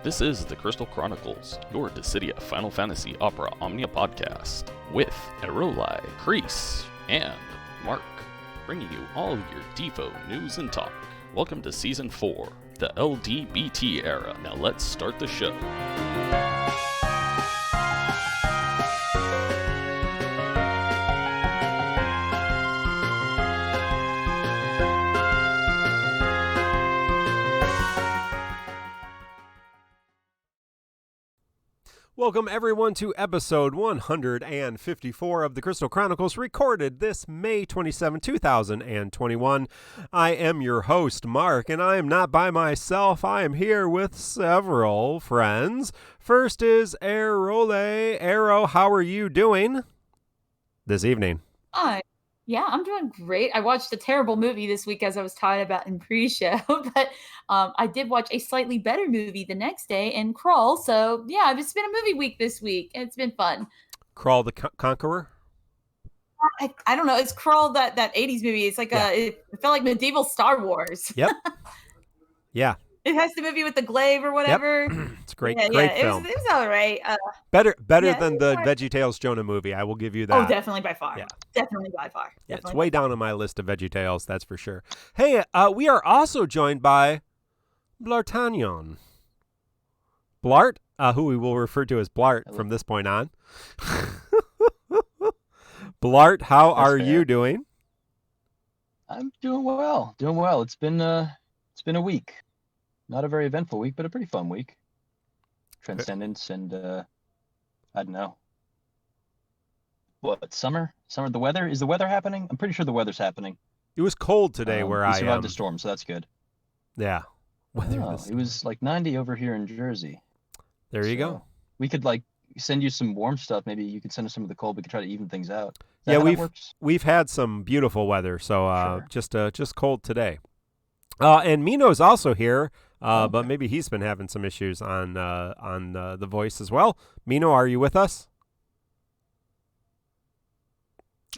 This is the Crystal Chronicles, your Dissidia Final Fantasy Opera Omnia podcast, with Erolai, Kreese, and Mark, bringing you all of your Defo news and talk. Welcome to Season 4, the LDBT era. Now let's start the show. Welcome everyone to episode 154 of the Crystal Chronicles, recorded this May 27, 2021. I am your host, Mark, and I am not by myself. I am here with several friends. First is Erole. Arrow, how are you doing this evening? Yeah, I'm doing great. I watched a terrible movie this week, as I was talking about in pre-show, but I did watch a slightly better movie the next day in Crawl. So yeah, it's been a movie week this week, and it's been fun. Crawl the Conqueror? I don't know. It's Crawl, that 80s movie. It's like it felt like medieval Star Wars. Yep. Yeah. It has the movie with the glaive or whatever. Yep. It's great. Yeah, great yeah. film. It was all right. Better than the VeggieTales Jonah movie. I will give you that. Oh, definitely by far. Yeah. Definitely by far. Yeah, it's way down on my list of VeggieTales, that's for sure. Hey, we are also joined by Blartanion. Blart, who we will refer to as Blart from this point on. Blart, how are you doing? I'm doing well. It's been a week. Not a very eventful week, but a pretty fun week. Transcendence and I don't know. What, summer? The weather? Is the weather happening? I'm pretty sure the weather's happening. It was cold today where I am. We survived a storm, so that's good. Yeah. It was like 90 over here in Jersey. There you go. We could send you some warm stuff. Maybe you could send us some of the cold. We could try to even things out. Yeah, we've had some beautiful weather, so sure. just cold today. And Mino's also here, Okay. but maybe he's been having some issues on the voice as well. Mino, are you with us?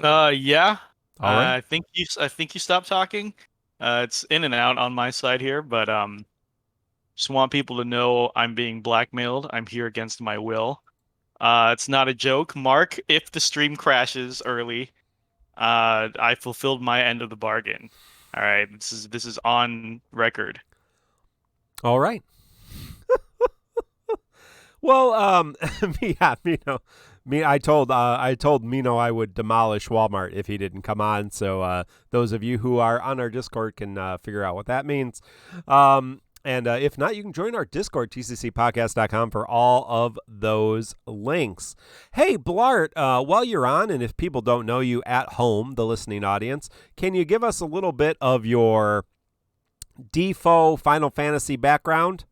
Yeah. All right. I think you stopped talking. It's in and out on my side here, but just want people to know I'm being blackmailed. I'm here against my will. It's not a joke, Mark. If the stream crashes early, I fulfilled my end of the bargain. All right, this is on record. All right. Well, yeah, Mino. I told Mino I would demolish Walmart if he didn't come on. So those of you who are on our Discord can figure out what that means. And if not, you can join our Discord, tccpodcast.com, for all of those links. Hey, Blart, while you're on, and if people don't know you at home, the listening audience, can you give us a little bit of your Defo Final Fantasy background?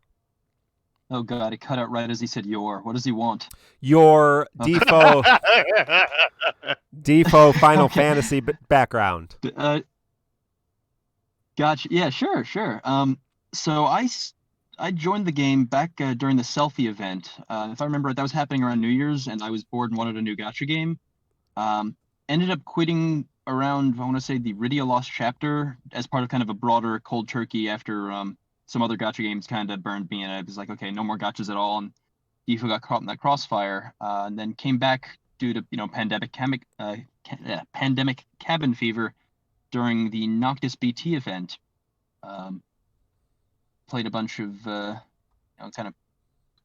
Oh, God, it cut out right as he said your. What does he want? Your Defo Final Fantasy background. Gotcha. Yeah, sure. So I joined the game back during the selfie event. If I remember right, that was happening around New Year's, and I was bored and wanted a new gacha game. Ended up quitting around, I want to say, the Rydia Lost Chapter as part of kind of a broader cold turkey after some other gacha games kind of burned me, and I was like, okay, no more gachas at all, and Defo got caught in that crossfire, and then came back due to pandemic cabin fever during the Noctis BT event. Played a bunch of, kind of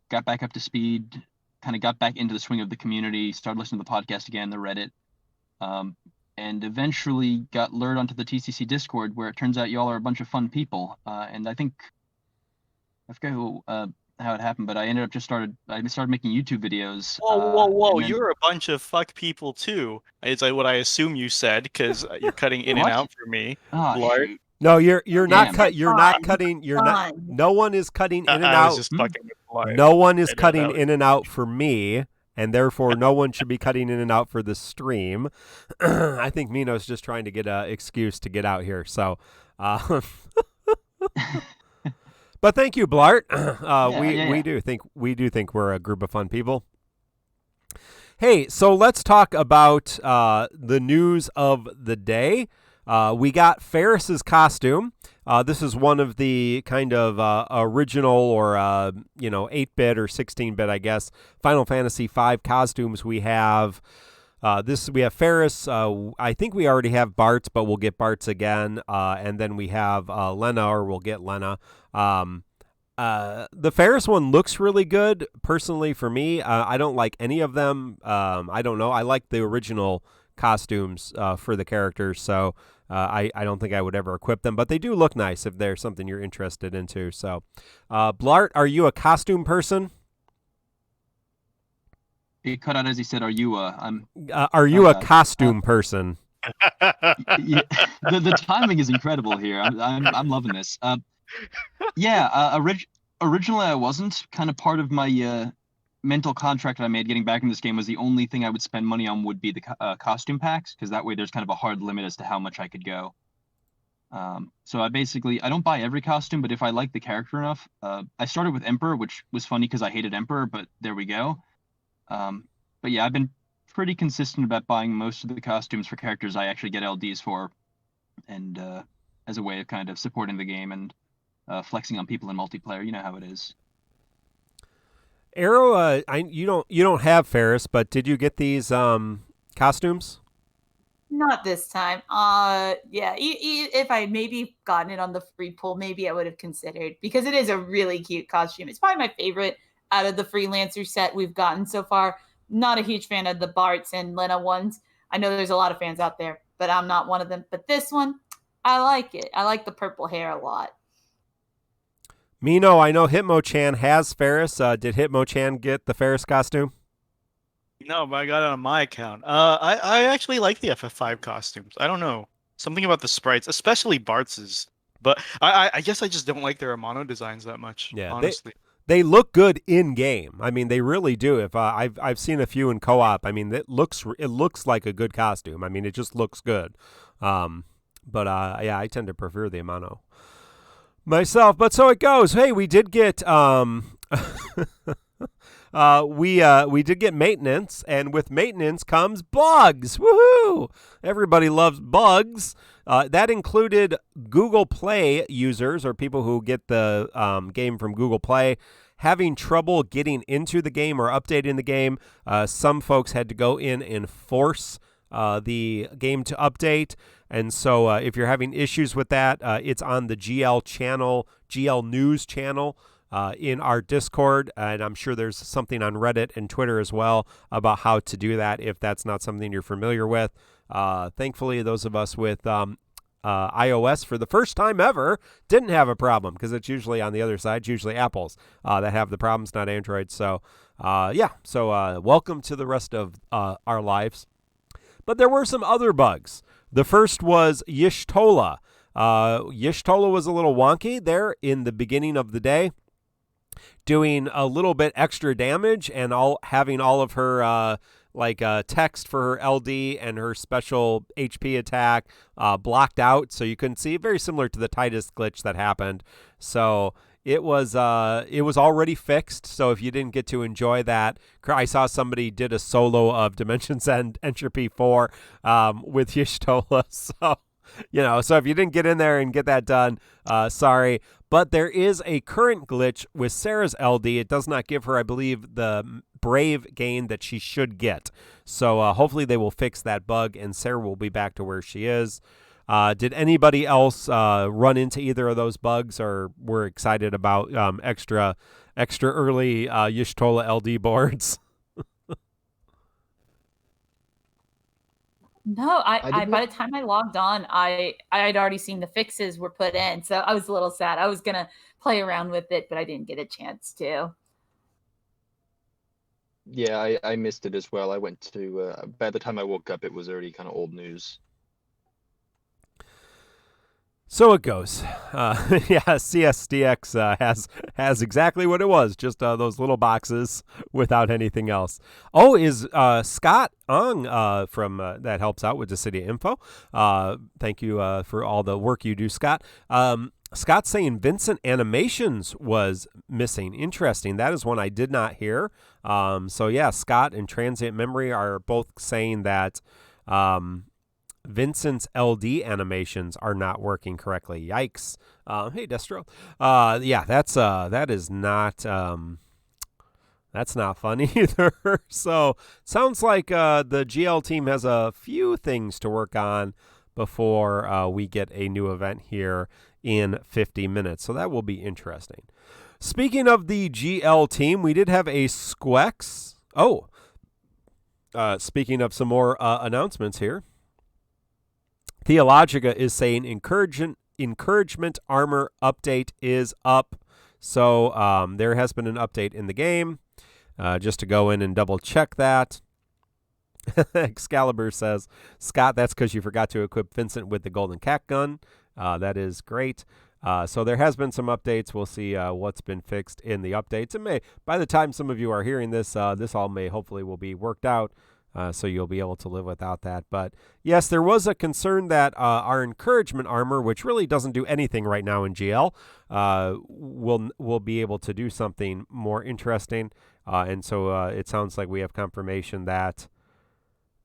got back up to speed, kind of got back into the swing of the community, started listening to the podcast again, the Reddit, and eventually got lured onto the TCC Discord, where it turns out y'all are a bunch of fun people. And I forget how it happened, but I started making YouTube videos. Whoa! You're a bunch of fuck people too. Is what I assume you said, because you're cutting in and out for me, Blart. Shoot. No, you're not cutting. Fine. No one is cutting in and I out. was just fucking with Blart. No one is cutting in and out for me, and therefore no one should be cutting in and out for the stream. I think Mino's just trying to get an excuse to get out here. So, but thank you, Blart. We do think we're a group of fun people. Hey, so let's talk about the news of the day. We got Ferris's costume. This is one of the kind of original or 8-bit or 16-bit, I guess, Final Fantasy V costumes we have. We have Ferris. I think we already have Bartz, but we'll get Bartz again. And then we have Lena, or we'll get Lena. The Ferris one looks really good. Personally, for me, I don't like any of them. I don't know. I like the original costumes for the characters, so I don't think I would ever equip them. But they do look nice if they're something you're interested into. So, Blart, are you a costume person? He cut out as he said, "Are you a?" Are you a costume person? Yeah, the timing is incredible here. I'm loving this. Originally I wasn't. Kind of part of my mental contract I made getting back in this game was the only thing I would spend money on would be the costume packs, because that way there's kind of a hard limit as to how much I could go. So I don't buy every costume, but if I like the character enough, I started with Emperor, which was funny because I hated Emperor, but there we go. But yeah, I've been pretty consistent about buying most of the costumes for characters I actually get LDs for, and as a way of kind of supporting the game and flexing on people in multiplayer. You know how it is. Arrow, you don't have Ferris, but did you get these costumes? Not this time. If I maybe gotten it on the free pool, maybe I would have considered, because it is a really cute costume. It's probably my favorite out of the Freelancer set we've gotten so far. Not a huge fan of the Bartz and Lena ones. I know there's a lot of fans out there, but I'm not one of them. But this one, I like it. I like the purple hair a lot. Mino, I know Hitmo-chan has Ferris. Did Hitmo-chan get the Ferris costume? No, but I got it on my account. I actually like the FF5 costumes. I don't know. Something about the sprites, especially Bartz's. But I guess I just don't like their Amano designs that much, honestly. They look good in game. I mean, they really do. If I've seen a few in co-op. I mean, it looks like a good costume. I mean, it just looks good. But I tend to prefer the Amano myself. But so it goes. Hey, we did get we did get maintenance, and with maintenance comes bugs. Woohoo! Everybody loves bugs. That included Google Play users, or people who get the game from Google Play, having trouble getting into the game or updating the game. Some folks had to go in and force the game to update. And so if you're having issues with that, it's on the GL News channel in our Discord. And I'm sure there's something on Reddit and Twitter as well about how to do that if that's not something you're familiar with. Thankfully, those of us with iOS for the first time ever didn't have a problem, because it's usually on the other side. It's usually Apples that have the problems, not Android. So, welcome to the rest of our lives. But there were some other bugs. The first was Y'shtola. Y'shtola was a little wonky there in the beginning of the day, doing a little bit extra damage and having all of her text for her LD and her special HP attack blocked out, so you couldn't see. Very similar to the Titus glitch that happened. So it was already fixed. So if you didn't get to enjoy that, I saw somebody did a solo of Dimensions End Entropy 4 with Y'shtola. So if you didn't get in there and get that done, sorry. But there is a current glitch with Sarah's LD. It does not give her, I believe, the Brave gain that she should get. So hopefully they will fix that bug, and Sarah will be back to where she is. Did anybody else run into either of those bugs, or were excited about extra early Y'shtola LD boards? No, I by the time I logged on, I had already seen the fixes were put in, so I was a little sad. I was gonna play around with it, but I didn't get a chance to. Yeah, I missed it as well. I went to by the time I woke up, it was already kind of old news. So it goes. CSDX has exactly what it was, just those little boxes without anything else. Oh, is Scott Ong from that helps out with Dissidia Info. Thank you for all the work you do, Scott. Scott's saying Vincent Animations was missing. Interesting. That is one I did not hear. So yeah, Scott and Transient Memory are both saying that Vincent's LD animations are not working correctly. Yikes. Hey, Destro. Yeah, that is not that's not fun either. So sounds like the GL team has a few things to work on before we get a new event here in 50 minutes. So that will be interesting. Speaking of the GL team, we did have a Squex. Speaking of some more announcements here. Theologica is saying encouragement armor update is up. So there has been an update in the game. Just to go in and double check that. Excalibur says, Scott, that's because you forgot to equip Vincent with the golden cat gun. That is great. So there has been some updates. We'll see what's been fixed in the updates. And by the time some of you are hearing this, this all hopefully will be worked out. So you'll be able to live without that. But yes, there was a concern that our encouragement armor, which really doesn't do anything right now in GL, will be able to do something more interesting. And so it sounds like we have confirmation that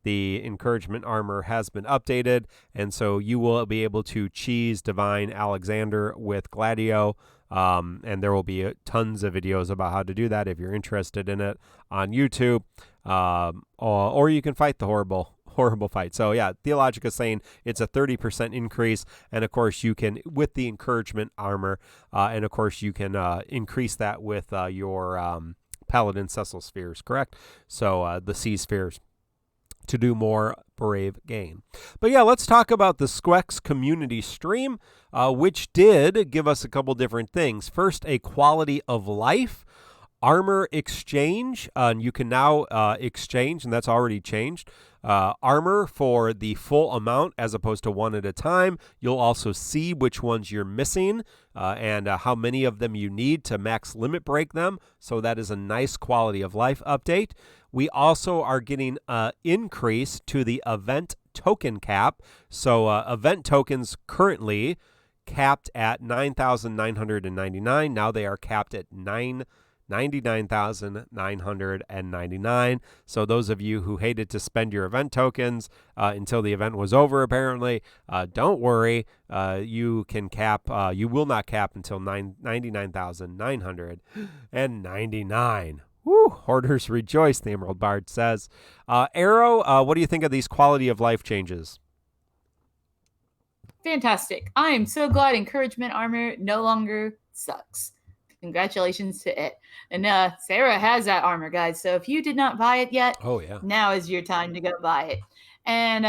the encouragement armor has been updated. And so you will be able to cheese Divine Alexander with Gladio. And there will be tons of videos about how to do that if you're interested in it on YouTube. Or you can fight the horrible fight. So yeah, Theologica saying it's a 30% increase. And of course you can, with the encouragement armor, and of course you can increase that with your Paladin Cecil spheres, correct? So the C spheres to do more brave gain. But yeah, let's talk about the Squex community stream, which did give us a couple different things. First, a quality of life armor exchange. You can now exchange, and that's already changed, armor for the full amount as opposed to one at a time. You'll also see which ones you're missing and how many of them you need to max limit break them. So that is a nice quality of life update. We also are getting an increase to the event token cap. So event tokens currently capped at 9,999. Now they are capped at 99,999. So those of you who hated to spend your event tokens until the event was over, apparently, don't worry. You can cap. You will not cap until 99,999. Woo! Hoarders rejoice, the Emerald Bard says. Arrow, what do you think of these quality of life changes? Fantastic. I am so glad encouragement armor no longer sucks. Congratulations to it. And Sarah has that armor, guys. So if you did not buy it yet, now is your time to go buy it. And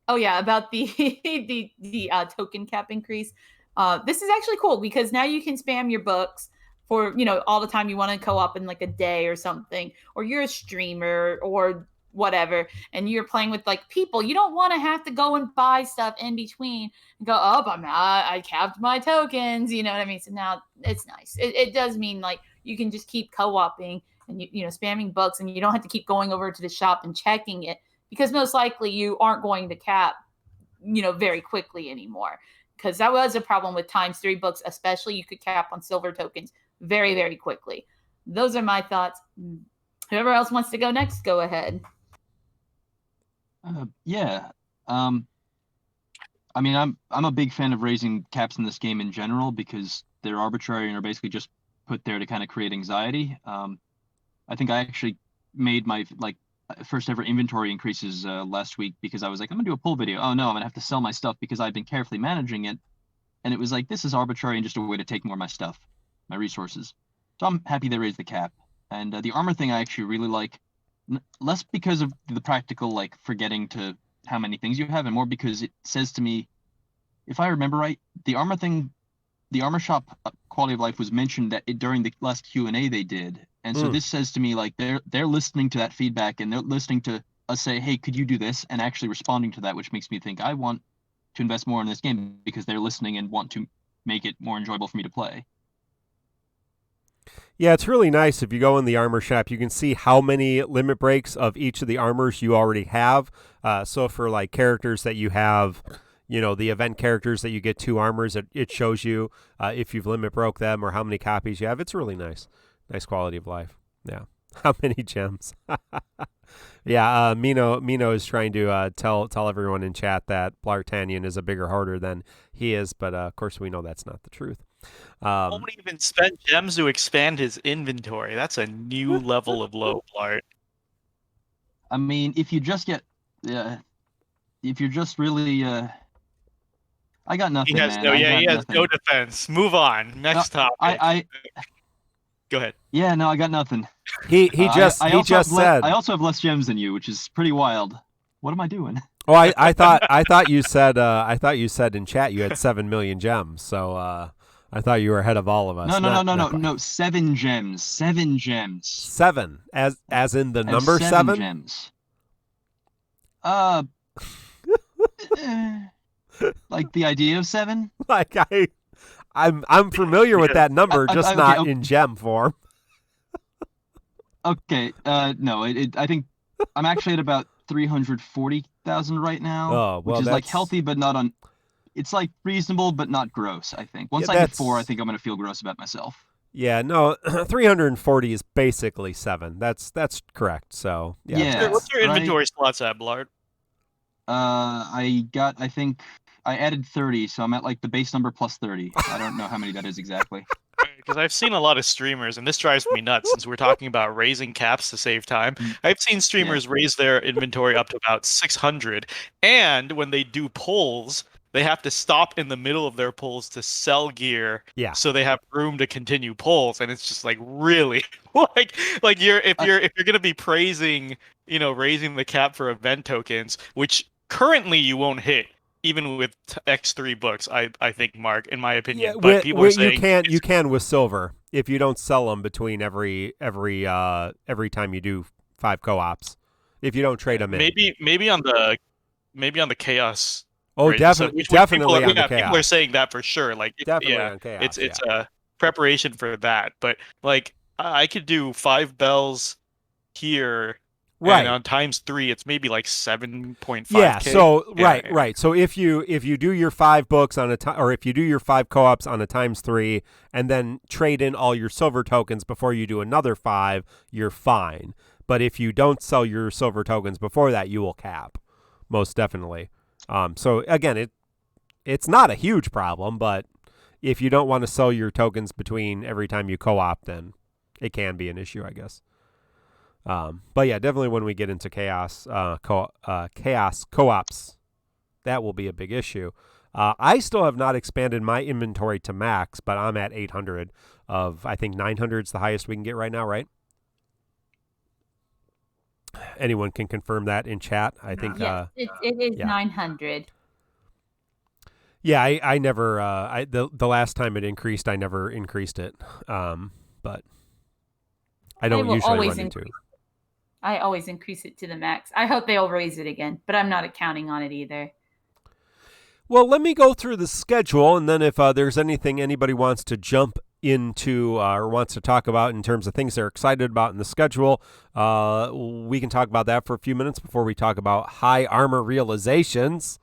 about the the token cap increase. This is actually cool because now you can spam your books for all the time you want to co-op in like a day or something, or you're a streamer or whatever, and you're playing with like people. You don't want to have to go and buy stuff in between and go, I capped my tokens, you know what I mean? So now it's nice. It does mean like you can just keep co-oping and you know spamming books, and you don't have to keep going over to the shop and checking it, because most likely you aren't going to cap very quickly anymore, because that was a problem with ×3 books, especially. You could cap on silver tokens very, very quickly. Those are my thoughts. Whoever else wants to go next, go ahead. I mean, I'm a big fan of raising caps in this game in general because they're arbitrary and are basically just put there to kind of create anxiety. I think I actually made my first ever inventory increases last week because I was like, I'm gonna do a pull video. Oh no, I'm gonna have to sell my stuff because I've been carefully managing it, and it was like, this is arbitrary and just a way to take more of my stuff, my resources. So I'm happy they raised the cap. And the armor thing I actually really like, less because of the practical, like forgetting to how many things you have, and more because it says to me, if I remember right, the armor thing, the armor shop quality of life was mentioned that during the last Q&A they did. And so this says to me like they're listening to that feedback, and they're listening to us say, hey, could you do this, and actually responding to that, which makes me think I want to invest more in this game because they're listening and want to make it more enjoyable for me to play. Yeah, it's really nice. If you go in the armor shop, you can see how many limit breaks of each of the armors you already have. So for like characters that you have, the event characters that you get 2 armors, it shows you if you've limit broke them or how many copies you have. It's really nice. Nice quality of life. Yeah. How many gems? Yeah, Mino is trying to tell everyone in chat that Blartanian is a bigger hoarder than he is, but of course we know that's not the truth. Won't even spend gems to expand his inventory. That's a new level of low, Blart. I mean, if you just get, if you're just really, I got nothing, He has man. no, I yeah, got he has nothing. no defense. Move on. Next topic. Go ahead. Yeah, no, I got nothing. He just said. I also have less gems than you, which is pretty wild. What am I doing? Oh, I thought you said in chat you had 7 million gems. So I thought you were ahead of all of us. No. 7 gems. 7 gems. 7 as in the I have number 7 gems. Like the idea of 7. Like I'm familiar with that number, just not in gem form. Okay. No. I think I'm actually at about 340,000 right now. Oh, well, which is like that's- healthy, but not on. It's like reasonable, but not gross. I think once Yeah, I hit that's- 4, I think I'm gonna feel gross about myself. Yeah, no, 340 is basically 7. That's correct. So yeah. Yeah. What's your right. inventory slots at, Blart? I think I added 30, so I'm at like the base number plus 30. I don't know how many that is exactly. Because I've seen a lot of streamers, and this drives me nuts since we're talking about raising caps to save time. I've seen streamers raise their inventory up to about 600, and when they do pulls, they have to stop in the middle of their pulls to sell gear, Yeah. so they have room to continue pulls. And it's just like really, like if you're gonna be praising, raising the cap for event tokens, which currently you won't hit. Even with X3 books, I think, Mark, in my opinion. Yeah, but people are saying you can with silver if you don't sell them between every time you do 5 co-ops. If you don't trade them in, maybe on the chaos. Oh, right? definitely People on the chaos. People are saying that for sure. Like, Definitely on chaos. It's a preparation for that. But like, I could do 5 bells here. Right. And on ×3, it's maybe like 7.5. Yeah. So right. So if you do your 5 books on or if you do your 5 co-ops on a ×3 and then trade in all your silver tokens before you do another 5, you're fine. But if you don't sell your silver tokens before that, you will cap, most definitely. So again, it's not a huge problem, but if you don't want to sell your tokens between every time you co-op, then it can be an issue, I guess. But yeah, definitely when we get into chaos co-ops, that will be a big issue. I still have not expanded my inventory to max, but I'm at 800 of, I think 900 is the highest we can get right now, right? Anyone can confirm that in chat. I think. Yes, it is yeah. 900. Yeah, I never. The last time it increased, I never increased it. But I don't will usually always run into. I always increase it to the max. I hope they'll raise it again, but I'm not counting on it either. Well, let me go through the schedule, and then if there's anything anybody wants to jump into or wants to talk about in terms of things they're excited about in the schedule, we can talk about that for a few minutes before we talk about high armor realizations.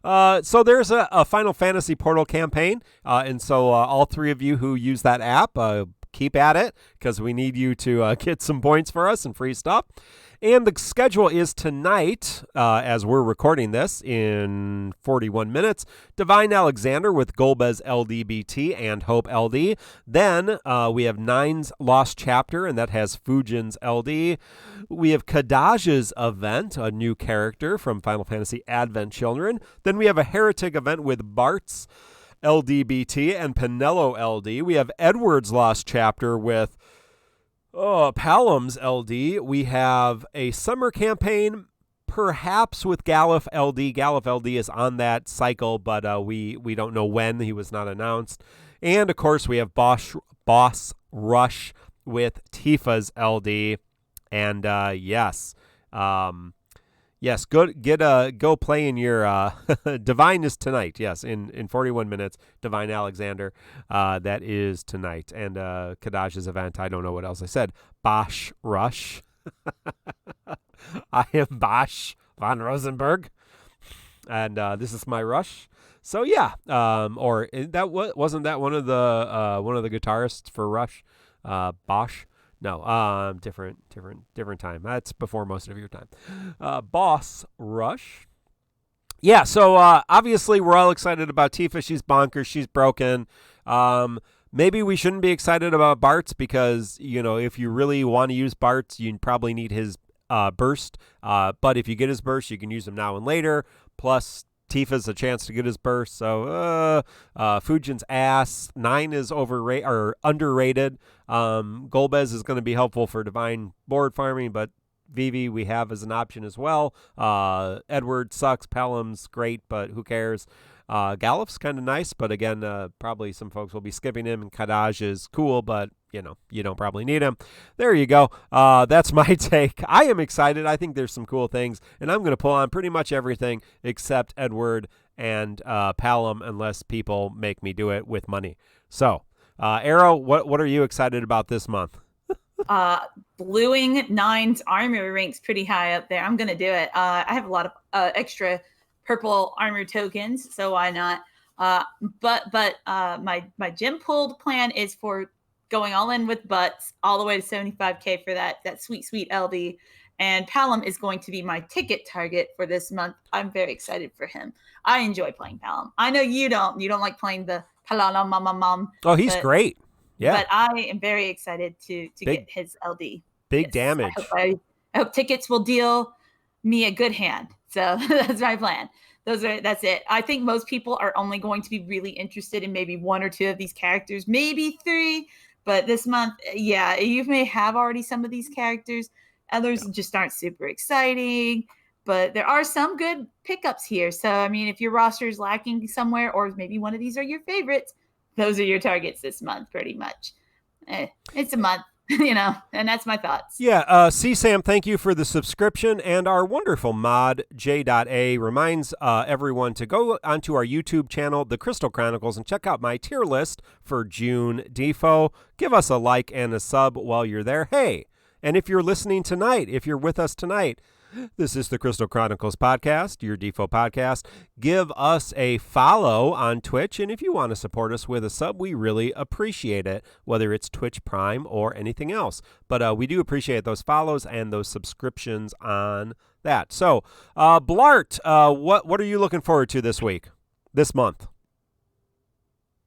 So there's a Final Fantasy Portal campaign, and so all 3 of you who use that app, keep at it, because we need you to get some points for us and free stuff. And the schedule is tonight, as we're recording this, in 41 minutes, Divine Alexander with Golbez LDBT and Hope LD. Then we have Nine's Lost Chapter, and that has Fujin's LD. We have Kadaj's event, a new character from Final Fantasy Advent Children. Then we have a Heretic event with Bart's LDBT and Pinello LD. We have Edward's Lost Chapter with Palom's LD. We have a summer campaign, perhaps with Galif LD. Galif LD is on that cycle, but we don't know when. He was not announced. And, of course, we have Boss Rush with Tifa's LD. And, yes. Yes, go play in your Divine is tonight. Yes, in 41 minutes, Divine Alexander, that is tonight. And Kadaj's event, I don't know what else I said. Bosch Rush. I am Bosch von Rosenberg, and this is my Rush. So yeah, wasn't that one of the guitarists for Rush, Bosch? No, different time. That's before most of your time. Boss Rush. Yeah, so obviously we're all excited about Tifa. She's bonkers. She's broken. Maybe we shouldn't be excited about Bart's because, if you really want to use Bart's, you probably need his burst. But if you get his burst, you can use him now and later. Plus, Tifa's a chance to get his burst. So, Fujin's ass. 9 is overrated or underrated. Golbez is going to be helpful for divine board farming, but Vivi we have as an option as well. Edward sucks. Pelham's great, but who cares? Gallup's kind of nice, but again, probably some folks will be skipping him. And Kadaj is cool, but you don't probably need him. There you go. That's my take. I am excited. I think there's some cool things, and I'm going to pull on pretty much everything except Edward and Pelham, unless people make me do it with money. So, Arrow, what are you excited about this month? Bluing 9's armor ranks pretty high up there. I'm gonna do it. I have a lot of extra purple armor tokens, so why not? But my gym pulled plan is for going all in with butts all the way to 75k for that sweet LD. And Palom is going to be my ticket target for this month. I'm very excited for him. I enjoy playing Palom. I know you don't. You don't like playing the Palala Mama Mom. Oh, he's great. Yeah. But I am very excited to get his LD. Big damage. I hope tickets will deal me a good hand. So that's my plan. That's it. I think most people are only going to be really interested in maybe 1 or 2 of these characters, maybe 3. But this month, yeah, you may have already some of these characters. Others just aren't super exciting. But there are some good pickups here. So, I mean, if your roster is lacking somewhere, or maybe one of these are your favorites, those are your targets this month, pretty much. It's a month, and that's my thoughts. Yeah, C-Sam, thank you for the subscription. And our wonderful mod, J.A, reminds everyone to go onto our YouTube channel, The Crystal Chronicles, and check out my tier list for June Defo. Give us a like and a sub while you're there. Hey, and if you're listening tonight, if you're with us tonight, this is the Crystal Chronicles podcast, your Defo podcast. Give us a follow on Twitch, and if you want to support us with a sub, we really appreciate it, whether it's Twitch Prime or anything else. But we do appreciate those follows and those subscriptions on that. So, Blart, what are you looking forward to this month?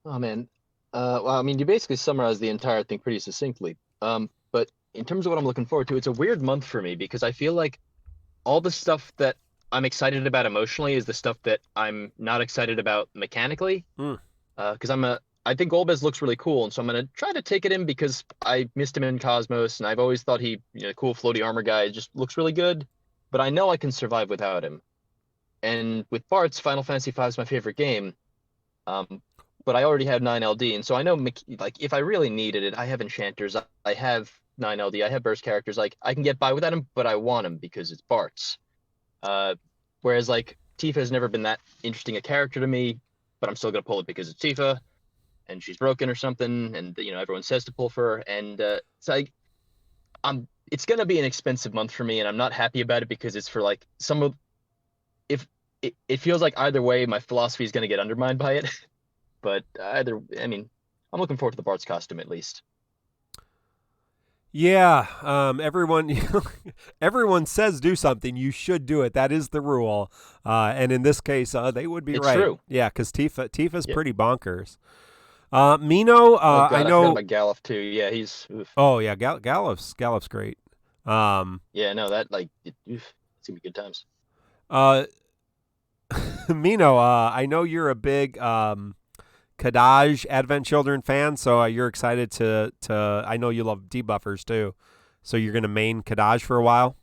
Oh, man. Well, I mean, you basically summarized the entire thing pretty succinctly. But in terms of what I'm looking forward to, it's a weird month for me because I feel like all the stuff that I'm excited about emotionally is the stuff that I'm not excited about mechanically. Because I think Golbez looks really cool, and so I'm gonna try to take it in because I missed him in Cosmos, and I've always thought he, cool floaty armor guy, just looks really good. But I know I can survive without him. And with Bart's, Final Fantasy V is my favorite game. But I already have 9 LD, and so I know if I really needed it, I have enchanters, I have 9 LD, I have burst characters, I can get by without him, but I want him because it's Bart's. Whereas Tifa has never been that interesting a character to me, but I'm still gonna pull it because it's Tifa, and she's broken or something, and everyone says to pull for her, and it's gonna be an expensive month for me, and I'm not happy about it because it's for it feels like either way my philosophy is gonna get undermined by it. But I'm looking forward to the Bart's costume at least. Yeah, everyone says do something, you should do it. That is the rule. And in this case, they would be right. True. Yeah, because Tifa's pretty bonkers. Mino, I know. I forgot about Galuf too. Yeah, he's. Oof. Oh yeah, Galuf's great. Yeah, no, it's gonna be good times. Mino, I know you're a big Kadaj Advent Children fan, so you're excited to I know you love debuffers too, so you're going to main Kadaj for a while?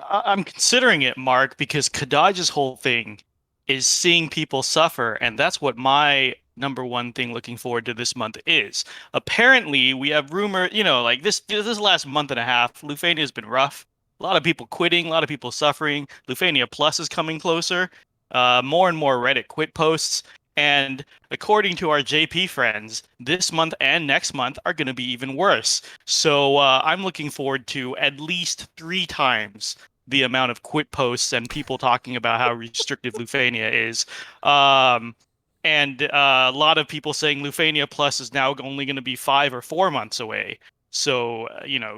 I'm considering it, Mark, because Kadaj's whole thing is seeing people suffer, and that's what my number one thing looking forward to this month is. Apparently, we have rumor, this last month and a half, Lufania has been rough. A lot of people quitting, a lot of people suffering. Lufania Plus is coming closer. More and more Reddit quit posts. And according to our JP friends, this month and next month are going to be even worse. So I'm looking forward to at least 3 times the amount of quit posts and people talking about how restrictive Lufania is. And a lot of people saying Lufania Plus is now only going to be 5 or 4 months away. So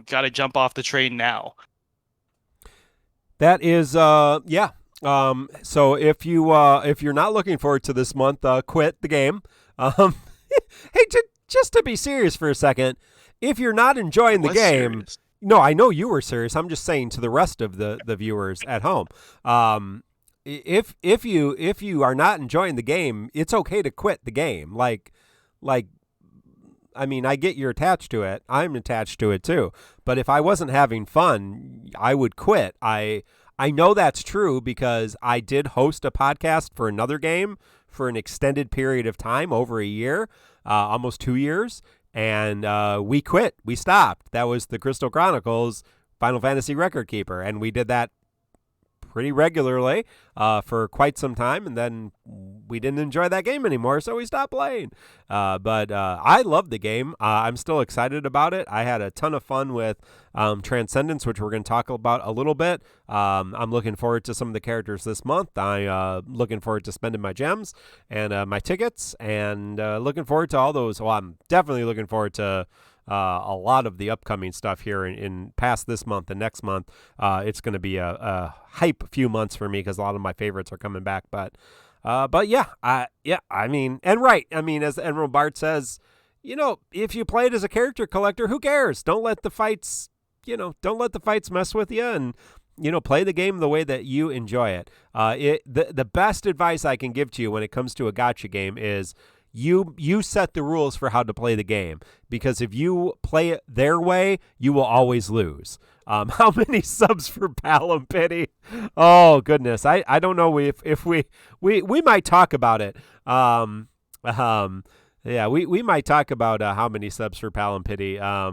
got to jump off the train now. That is, yeah. So if you're not looking forward to this month, quit the game. Hey, just to be serious for a second, if you're not enjoying the game, Serious. no, I know you were serious. I'm just saying to the rest of the viewers at home, if you are not enjoying the game, it's okay to quit the game. Like, I mean, I get you're attached to it. I'm attached to it too. But if I wasn't having fun, I would quit. I know that's true because I did host a podcast for another game for an extended period of time, over a year, almost 2 years. And we quit. We stopped. That was the Crystal Chronicles Final Fantasy Record Keeper. And we did that pretty regularly for quite some time, and then we didn't enjoy that game anymore, so we stopped playing. But I love the game. I'm still excited about it. I had a ton of fun with Transcendence, which we're going to talk about a little bit. I'm looking forward to some of the characters this month. I'm looking forward to spending my gems and my tickets, and looking forward to all those. Well, I'm definitely looking forward to a lot of the upcoming stuff here in past this month and next month. It's going to be a hype few months for me because a lot of my favorites are coming back. But yeah, I mean, and right. I mean, as Emerald Bart says, if you play it as a character collector, who cares? Don't let the fights, don't let the fights mess with you, and play the game the way that you enjoy it. The best advice I can give to you when it comes to a gacha game is you set the rules for how to play the game, because if you play it their way, you will always lose. How many subs for Palom Pity? Oh goodness, I don't know if we might talk about it. Yeah, we might talk about how many subs for Palom Pity. Yeah,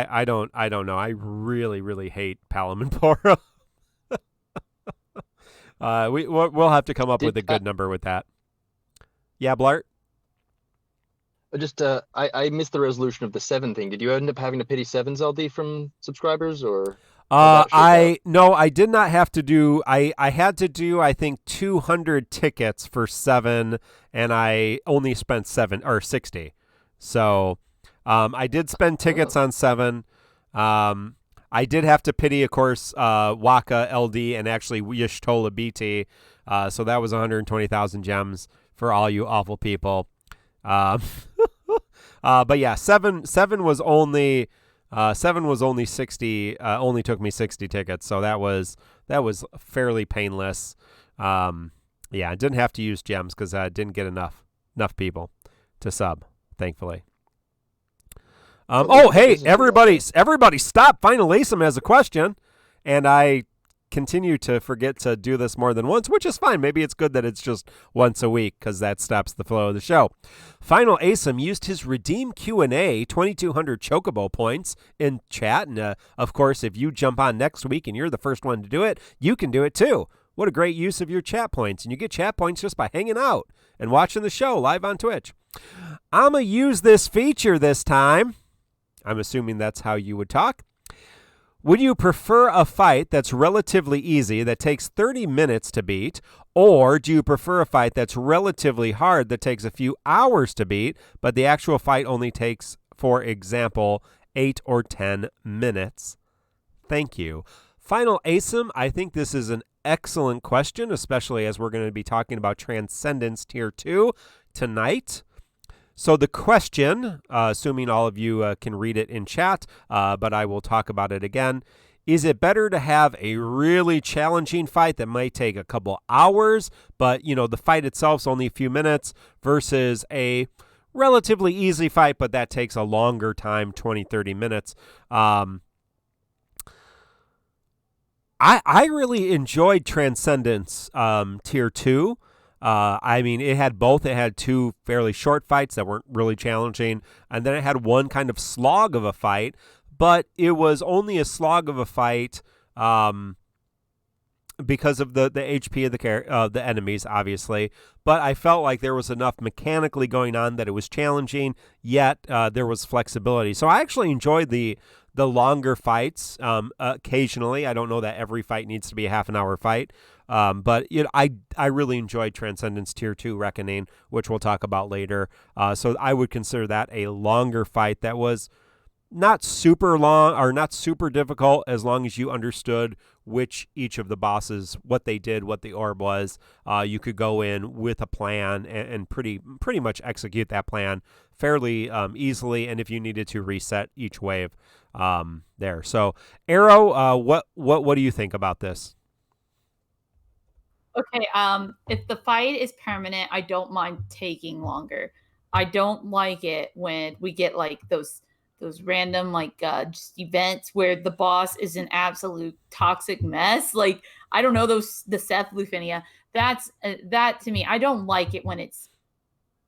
I don't know. I really hate Palom and Poro. We'll have to come up with a good number with that. Yeah, Blart? Just I missed the resolution of the 7 thing. Did you end up having to pity 7s LD from subscribers, or? I did not have to do. I had to do, I think, 200 tickets for 7, and I only spent 60. So I did spend tickets on 7. I did have to pity, of course, Waka LD and actually Yishtola BT. So that was 120,000 gems for all you awful people. But yeah, 7 was only 60. Only took me 60 tickets, so that was fairly painless. Yeah, I didn't have to use gems because I didn't get enough people to sub, thankfully. Hey, everybody, stop! Final Asim has a question, and I continue to forget to do this more than once, which is fine. Maybe it's good that it's just once a week because that stops the flow of the show. Final Asim used his Redeem Q&A 2,200 Chocobo points in chat, and of course, if you jump on next week and you're the first one to do it, you can do it too. What a great use of your chat points, and you get chat points just by hanging out and watching the show live on Twitch. I'm going to use this feature this time. I'm assuming that's how you would talk. Would you prefer a fight that's relatively easy, that takes 30 minutes to beat, or do you prefer a fight that's relatively hard, that takes a few hours to beat, but the actual fight only takes, for example, 8 or 10 minutes? Thank you. Final Asim, I think this is an excellent question, especially as we're going to be talking about Transcendence Tier 2 tonight. So the question, assuming all of you can read it in chat, but I will talk about it again, is it better to have a really challenging fight that might take a couple hours, but, the fight itself is only a few minutes, versus a relatively easy fight, but that takes a longer time, 20, 30 minutes? I really enjoyed Transcendence Tier 2. I mean, it had both. It had 2 fairly short fights that weren't really challenging, and then it had one kind of slog of a fight, but it was only a slog of a fight because of the HP of the enemies, obviously. But I felt like there was enough mechanically going on that it was challenging, yet there was flexibility. So I actually enjoyed the longer fights occasionally. I don't know that every fight needs to be a half-an-hour fight. But I really enjoyed Transcendence Tier 2 Reckoning, which we'll talk about later. So I would consider that a longer fight that was not super long or not super difficult as long as you understood which each of the bosses, what they did, what the orb was. You could go in with a plan and pretty much execute that plan fairly easily. And if you needed to reset each wave there. So Arrow, what do you think about this? Okay, if the fight is permanent, I don't mind taking longer. I don't like it when we get like those random like just events where the boss is an absolute toxic mess. Like I don't know the Seth Lufenia. That's that to me. I don't like it when it's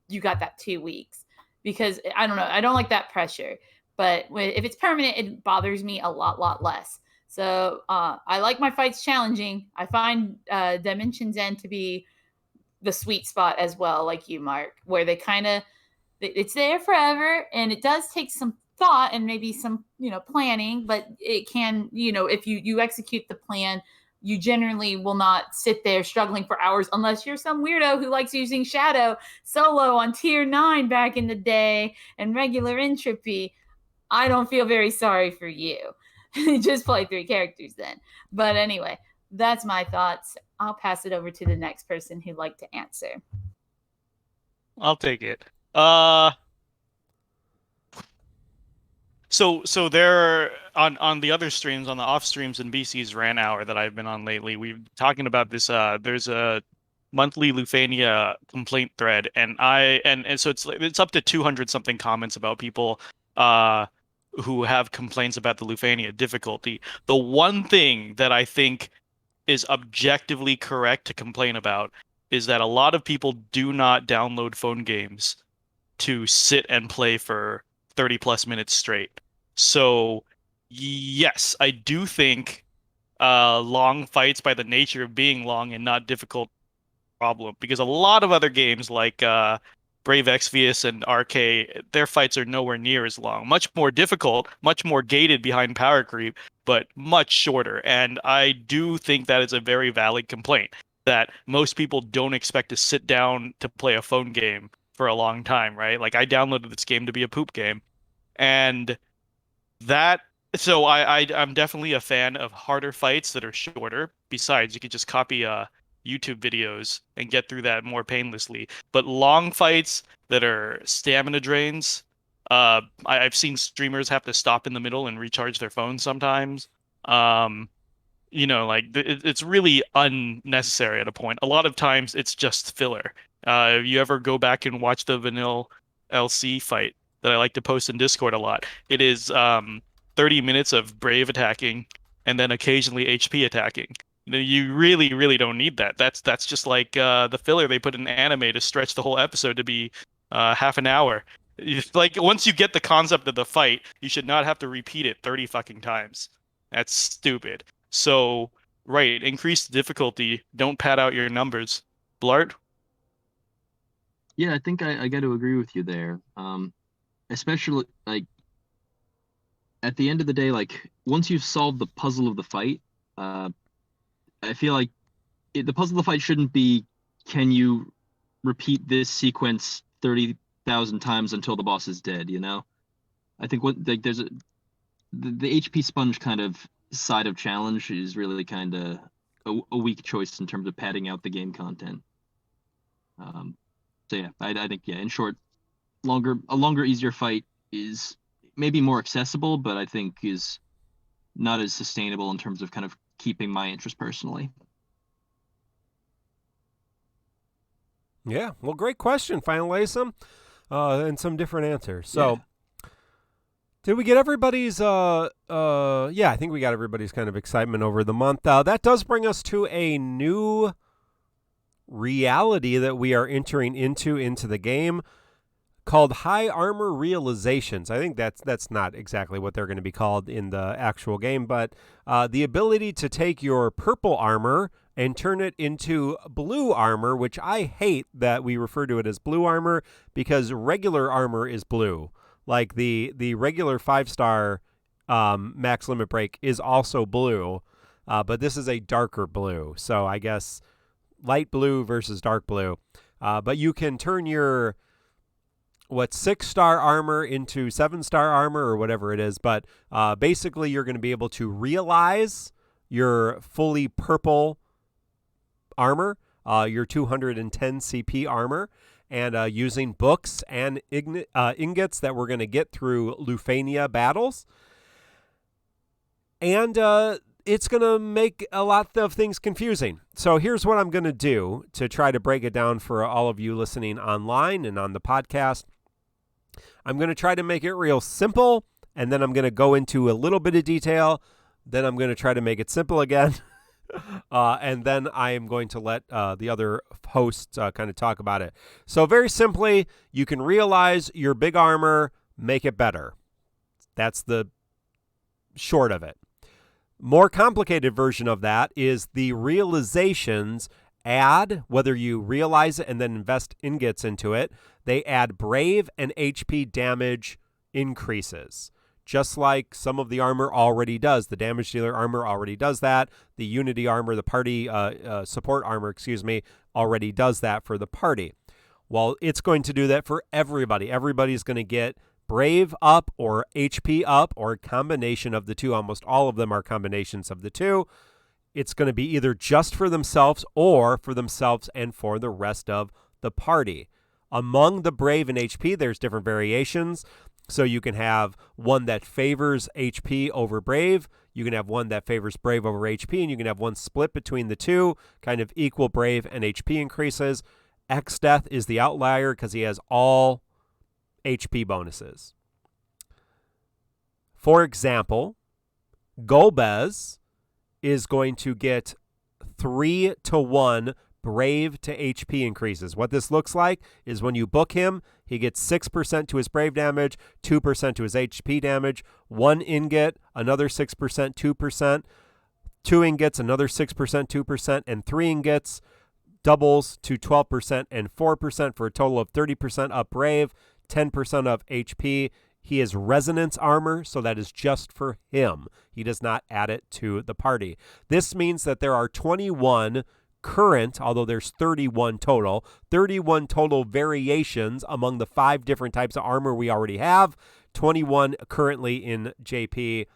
you got that 2 weeks because I don't know. I don't like that pressure. But if it's permanent, it bothers me a lot less. So I like my fights challenging. I find Dimensions End to be the sweet spot as well, like you, Mark, where they kind of it's there forever, and it does take some thought and maybe some planning, but it can if you execute the plan, you generally will not sit there struggling for hours unless you're some weirdo who likes using Shadow solo on tier 9 back in the day and regular entropy. I don't feel very sorry for you. Just play 3 characters then. But anyway, that's my thoughts. I'll pass it over to the next person who'd like to answer. I'll take it. So there on the other streams, on the off streams in BC's rant hour that I've been on lately, we've been talking about this. There's a monthly Lufania complaint thread, and so it's up to 200 something comments about people who have complaints about the Lufania difficulty. The one thing that I think is objectively correct to complain about is that a lot of people do not download phone games to sit and play for 30 plus minutes straight. So yes, I do think long fights, by the nature of being long and not difficult, problem, because a lot of other games like Brave Exvius and RK, their fights are nowhere near as long. Much more difficult, much more gated behind power creep, but much shorter. And I do think that is a very valid complaint, that most people don't expect to sit down to play a phone game for a long time, right? Like I downloaded this game to be a poop game. And so I'm definitely a fan of harder fights that are shorter. Besides, you could just copy YouTube videos and get through that more painlessly. But long fights that are stamina drains, I've seen streamers have to stop in the middle and recharge their phone sometimes. It's really unnecessary at a point. A lot of times it's just filler. If you ever go back and watch the Vanilla LC fight that I like to post in Discord a lot, it is 30 minutes of Brave attacking and then occasionally HP attacking. You really, really don't need that. That's just like the filler they put in anime to stretch the whole episode to be half an hour. Like once you get the concept of the fight, you should not have to repeat it 30 fucking times. That's stupid. So, right, increase the difficulty. Don't pad out your numbers. Blart? Yeah, I think I got to agree with you there. Especially like at the end of the day, like once you've solved the puzzle of the fight, I feel like the puzzle of the fight shouldn't be, can you repeat this sequence 30,000 times until the boss is dead, you know? I think there's the HP sponge kind of side of challenge is really kind of a weak choice in terms of padding out the game content. So yeah, I think, yeah, in short, a longer, easier fight is maybe more accessible, but I think is not as sustainable in terms of kind of keeping my interest personally. Yeah, well, great question. Finally, and some different answers. So, did we get everybody's? Yeah, I think we got everybody's kind of excitement over the month. That does bring us to a new reality that we are entering into the game, called High Armor Realizations. I think that's not exactly what they're going to be called in the actual game, but the ability to take your purple armor and turn it into blue armor, which I hate that we refer to it as blue armor, because regular armor is blue. Like the regular 5-star max limit break is also blue, but this is a darker blue. So I guess light blue versus dark blue. But you can turn your what 6-star armor into 7-star armor or whatever it is, but basically you're going to be able to realize your fully purple armor, your 210 CP armor, and using books and ingots that we're going to get through Lufania battles. And it's going to make a lot of things confusing. So here's what I'm going to do to try to break it down for all of you listening online and on the podcast. I'm going to try to make it real simple, and then I'm going to go into a little bit of detail. Then I'm going to try to make it simple again. And then I am going to let the other hosts kind of talk about it. So very simply, you can realize your big armor, make it better. That's the short of it. More complicated version of that is the realizations add, whether you realize it and then invest ingots into it, they add brave and HP damage increases. Just like some of the armor already does. The damage dealer armor already does that. The unity armor, the party support armor, already does that for the party. Well, it's going to do that for everybody. Everybody's going to get brave up or HP up or a combination of the two. Almost all of them are combinations of the two. It's going to be either just for themselves or for themselves and for the rest of the party. Among the brave and HP, there's different variations. So you can have one that favors HP over brave. You can have one that favors brave over HP, and you can have one split between the two, kind of equal brave and HP increases. X-Death is the outlier because he has all HP bonuses. For example, Golbez is going to get 3-to-1 brave to HP increases. What this looks like is when you book him, he gets 6% to his brave damage, 2% to his HP damage, 1 ingot, another 6%, 2%, 2 ingots, another 6%, 2%, and 3 ingots doubles to 12% and 4% for a total of 30% up brave, 10% of HP. He has resonance armor, so that is just for him. He does not add it to the party. This means that there are 21 current, although there's 31 total variations among the 5 different types of armor we already have, 21 currently in JP.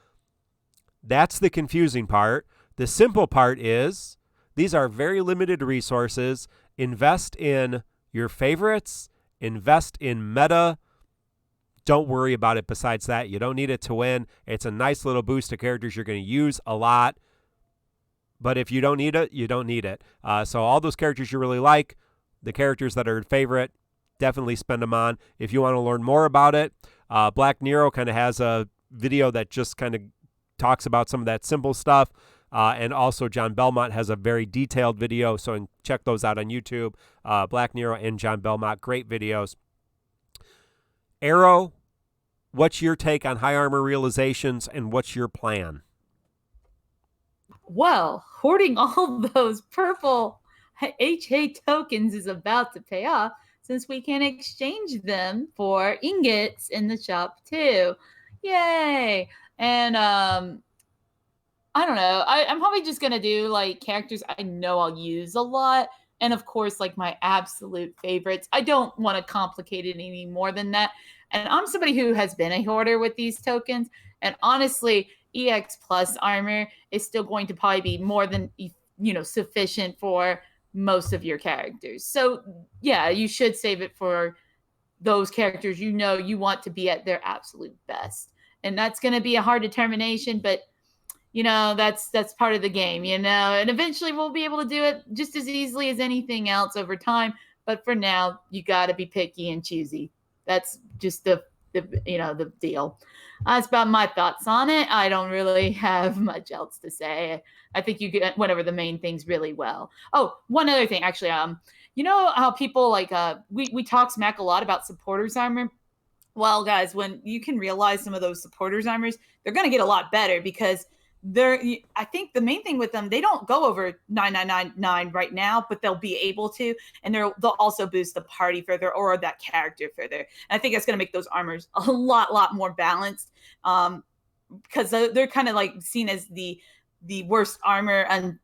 That's the confusing part. The simple part is these are very limited resources. Invest in your favorites, invest in meta. Don't worry about it besides that. You don't need it to win. It's a nice little boost to characters you're going to use a lot. But if you don't need it, you don't need it. So all those characters you really like, the characters that are favorite, definitely spend them on. If you want to learn more about it, Black Nero kind of has a video that just kind of talks about some of that simple stuff. And also John Belmont has a very detailed video, so check those out on YouTube. Black Nero and John Belmont, great videos. Arrow, what's your take on high armor realizations and what's your plan? Well, hoarding all those purple HA tokens is about to pay off since we can exchange them for ingots in the shop too. Yay! And I don't know. I'm probably just going to do like characters I know I'll use a lot. And of course, like my absolute favorites. I don't want to complicate it any more than that. And I'm somebody who has been a hoarder with these tokens. And honestly, EX plus armor is still going to probably be more than, sufficient for most of your characters. So yeah, you should save it for those characters you want to be at their absolute best. And that's going to be a hard determination, but that's part of the game, and eventually we'll be able to do it just as easily as anything else over time. But for now, you got to be picky and choosy. That's just the deal. That's about my thoughts on it. I don't really have much else to say. I think you went over the main things really well. Oh, one other thing, actually, how people we talk smack a lot about supporters armor. Well, guys, when you can realize some of those supporters armors, they're going to get a lot better because I think the main thing with them, they don't go over 9999 right now, but they'll be able to, and they'll also boost the party further or that character further. And I think that's going to make those armors a lot more balanced, because they're kind of like seen as the worst armor and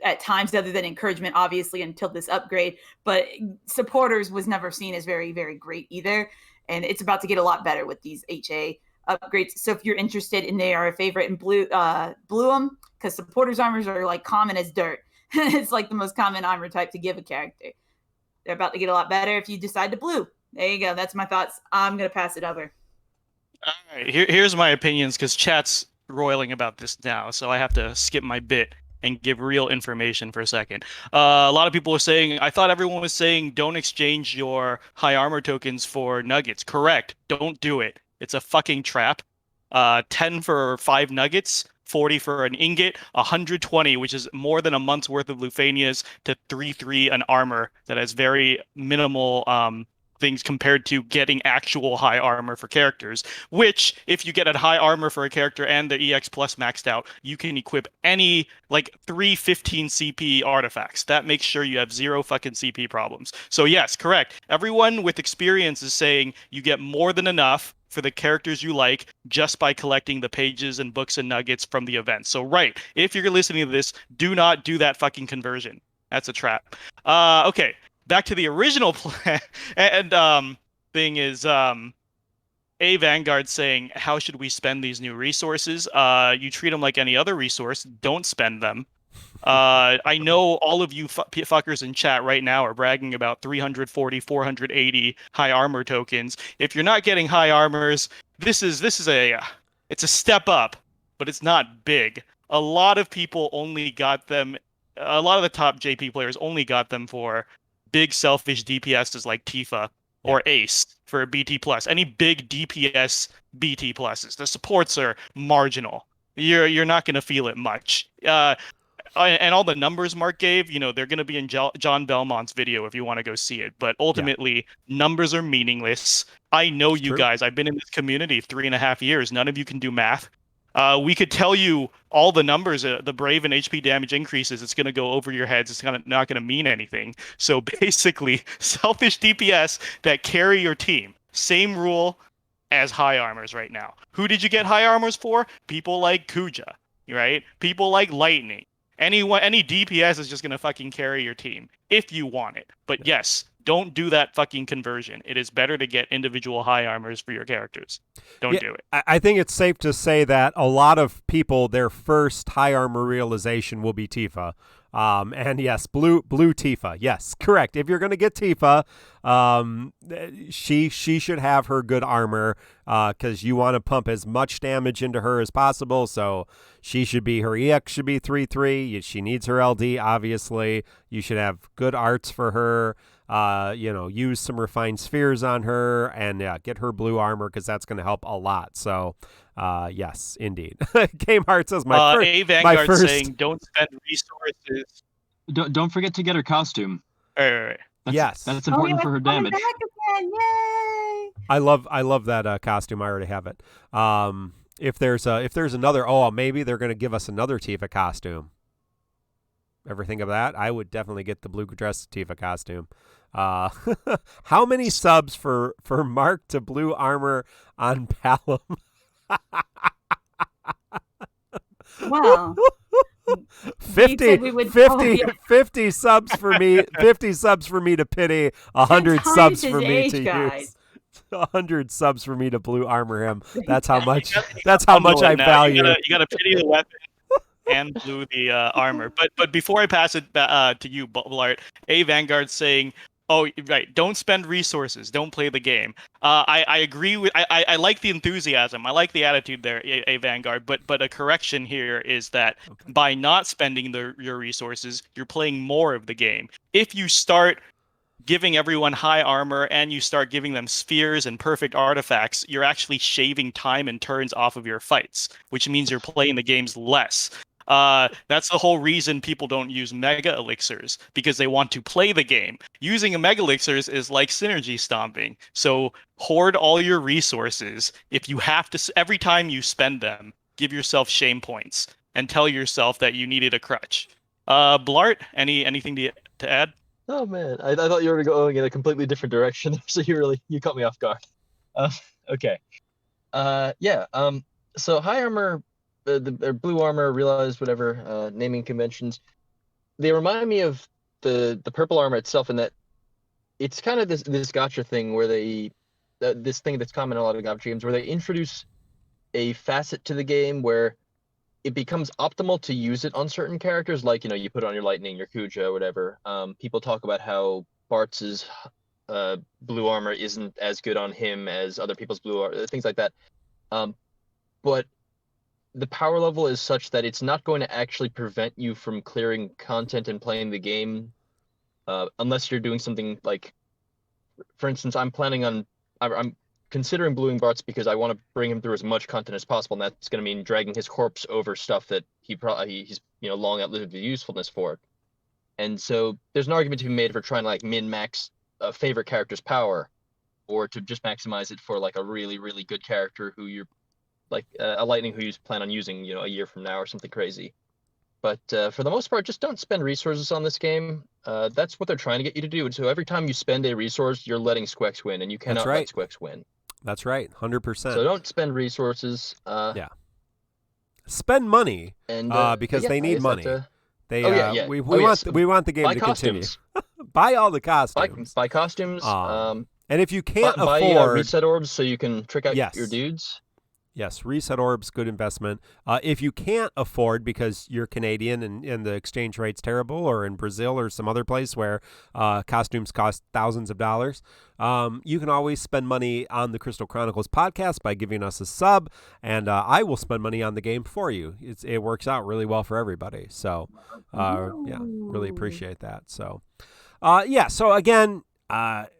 at times, other than encouragement, obviously, until this upgrade. But supporters was never seen as very, very great either. and it's about to get a lot better with these HA upgrades. So if you're interested and they are a favorite in blue them, because supporters armors are like common as dirt. It's like the most common armor type to give a character. They're about to get a lot better if you decide to blue. There you go. That's my thoughts. I'm gonna pass it over. All right, here's my opinions because chat's roiling about this now, so I have to skip my bit and give real information for a second. A lot of people were saying, I thought everyone was saying don't exchange your high armor tokens for nuggets. Correct. Don't do it. It's a fucking trap. 10 for 5 nuggets, 40 for an ingot, 120, which is more than a month's worth of Lufanias, to 3/3 an armor that has very minimal things compared to getting actual high armor for characters, which if you get a high armor for a character and the EX plus maxed out, you can equip any like 315 CP artifacts. That makes sure you have 0 fucking CP problems. So yes, correct. Everyone with experience is saying you get more than enough for the characters you like just by collecting the pages and books and nuggets from the event. So right, if you're listening to this, do not do that fucking conversion. That's a trap. Okay. Back to the original plan, and thing is, A Vanguard saying, how should we spend these new resources? You treat them like any other resource. Don't spend them. I know all of you fuckers in chat right now are bragging about 340, 480 high armor tokens. If you're not getting high armors, this is it's a step up, but it's not big. A lot of people only got them. A lot of the top JP players only got them for big selfish DPSs like Tifa or Ace for a BT plus. Any big DPS BT pluses. The supports are marginal. You're not going to feel it much. And all the numbers Mark gave, they're going to be in John Belmont's video if you want to go see it. But ultimately, numbers are meaningless. I know you guys. I've been in this community 3.5 years. None of you can do math. We could tell you all the numbers, the Brave and HP damage increases. It's going to go over your heads. It's not going to mean anything. So basically, selfish DPS that carry your team. Same rule as high armors right now. Who did you get high armors for? People like Kuja, right? People like Lightning. Any DPS is just going to fucking carry your team if you want it. But yes, don't do that fucking conversion. It is better to get individual high armors for your characters. Don't do it. I think it's safe to say that a lot of people, their first high armor realization will be Tifa. And yes, blue Tifa. Yes, correct. If you're going to get Tifa, she should have her good armor, because you want to pump as much damage into her as possible. So her EX should be 3/3. She needs her LD, obviously. You should have good arts for her. Use some refined spheres on her and get her blue armor, because that's going to help a lot. So, yes, indeed. Game Heart says A Vanguard saying don't spend resources. Don't forget to get her costume. Right. That's important for her damage. Yay! I love that costume. I already have it. If there's another, maybe they're going to give us another Tifa costume. Ever think of that? I would definitely get the blue dress Tifa costume. How many subs for Mark to blue armor on Palom? Wow. 50 subs for me. 50 subs for me to pity. 100 subs for me to use. 100 subs for me to blue armor him. That's how much. That's how much I value. You got to pity the weapon and blue the armor. But before I pass it to you, Blart, A Vanguard saying, oh, right, don't spend resources, don't play the game. I agree with. I like the enthusiasm. I like the attitude there, A Vanguard. But a correction here is that by not spending your resources, you're playing more of the game. If you start giving everyone high armor and you start giving them spheres and perfect artifacts, you're actually shaving time and turns off of your fights, which means you're playing the games less. That's the whole reason people don't use mega elixirs, because they want to play the game. Using a mega elixirs is like synergy stomping. So hoard all your resources. If you have to, every time you spend them, give yourself shame points and tell yourself that you needed a crutch. Blart, anything to add? Oh man, I thought you were going in a completely different direction, so you caught me off guard. Okay. So high armor, the blue armor, realized whatever naming conventions, they remind me of the purple armor itself, in that it's kind of this gotcha thing where they this thing that's common in a lot of gacha games, where they introduce a facet to the game where it becomes optimal to use it on certain characters, like, you put on your Lightning, your Kuja, whatever. People talk about how Bartz's blue armor isn't as good on him as other people's blue armor, things like that. But the power level is such that it's not going to actually prevent you from clearing content and playing the game, unless you're doing something like, for instance, I'm considering bluing Bartz because I want to bring him through as much content as possible, and that's going to mean dragging his corpse over stuff that he's long outlived the usefulness for. And so there's an argument to be made for trying to like min-max a favorite character's power, or to just maximize it for like a really, really good character who you're like a Lightning who you plan on using a year from now or something crazy. But for the most part, just don't spend resources on this game. That's what they're trying to get you to do. And so every time you spend a resource, you're letting Squex win, and you cannot let Squex win. That's right, 100%. So don't spend resources. Yeah. Spend money, and because they need money. We We want the game buy to costumes. continue. Buy all the costumes. Buy costumes. And if you can't buy afford reset orbs so you can trick out your dudes. Yes, reset orbs, good investment. If you can't afford because you're Canadian and the exchange rate's terrible, or in Brazil or some other place where costumes cost thousands of dollars, you can always spend money on the Crystal Chronicles podcast by giving us a sub, and I will spend money on the game for you. It works out really well for everybody. So, really appreciate that. So, so again,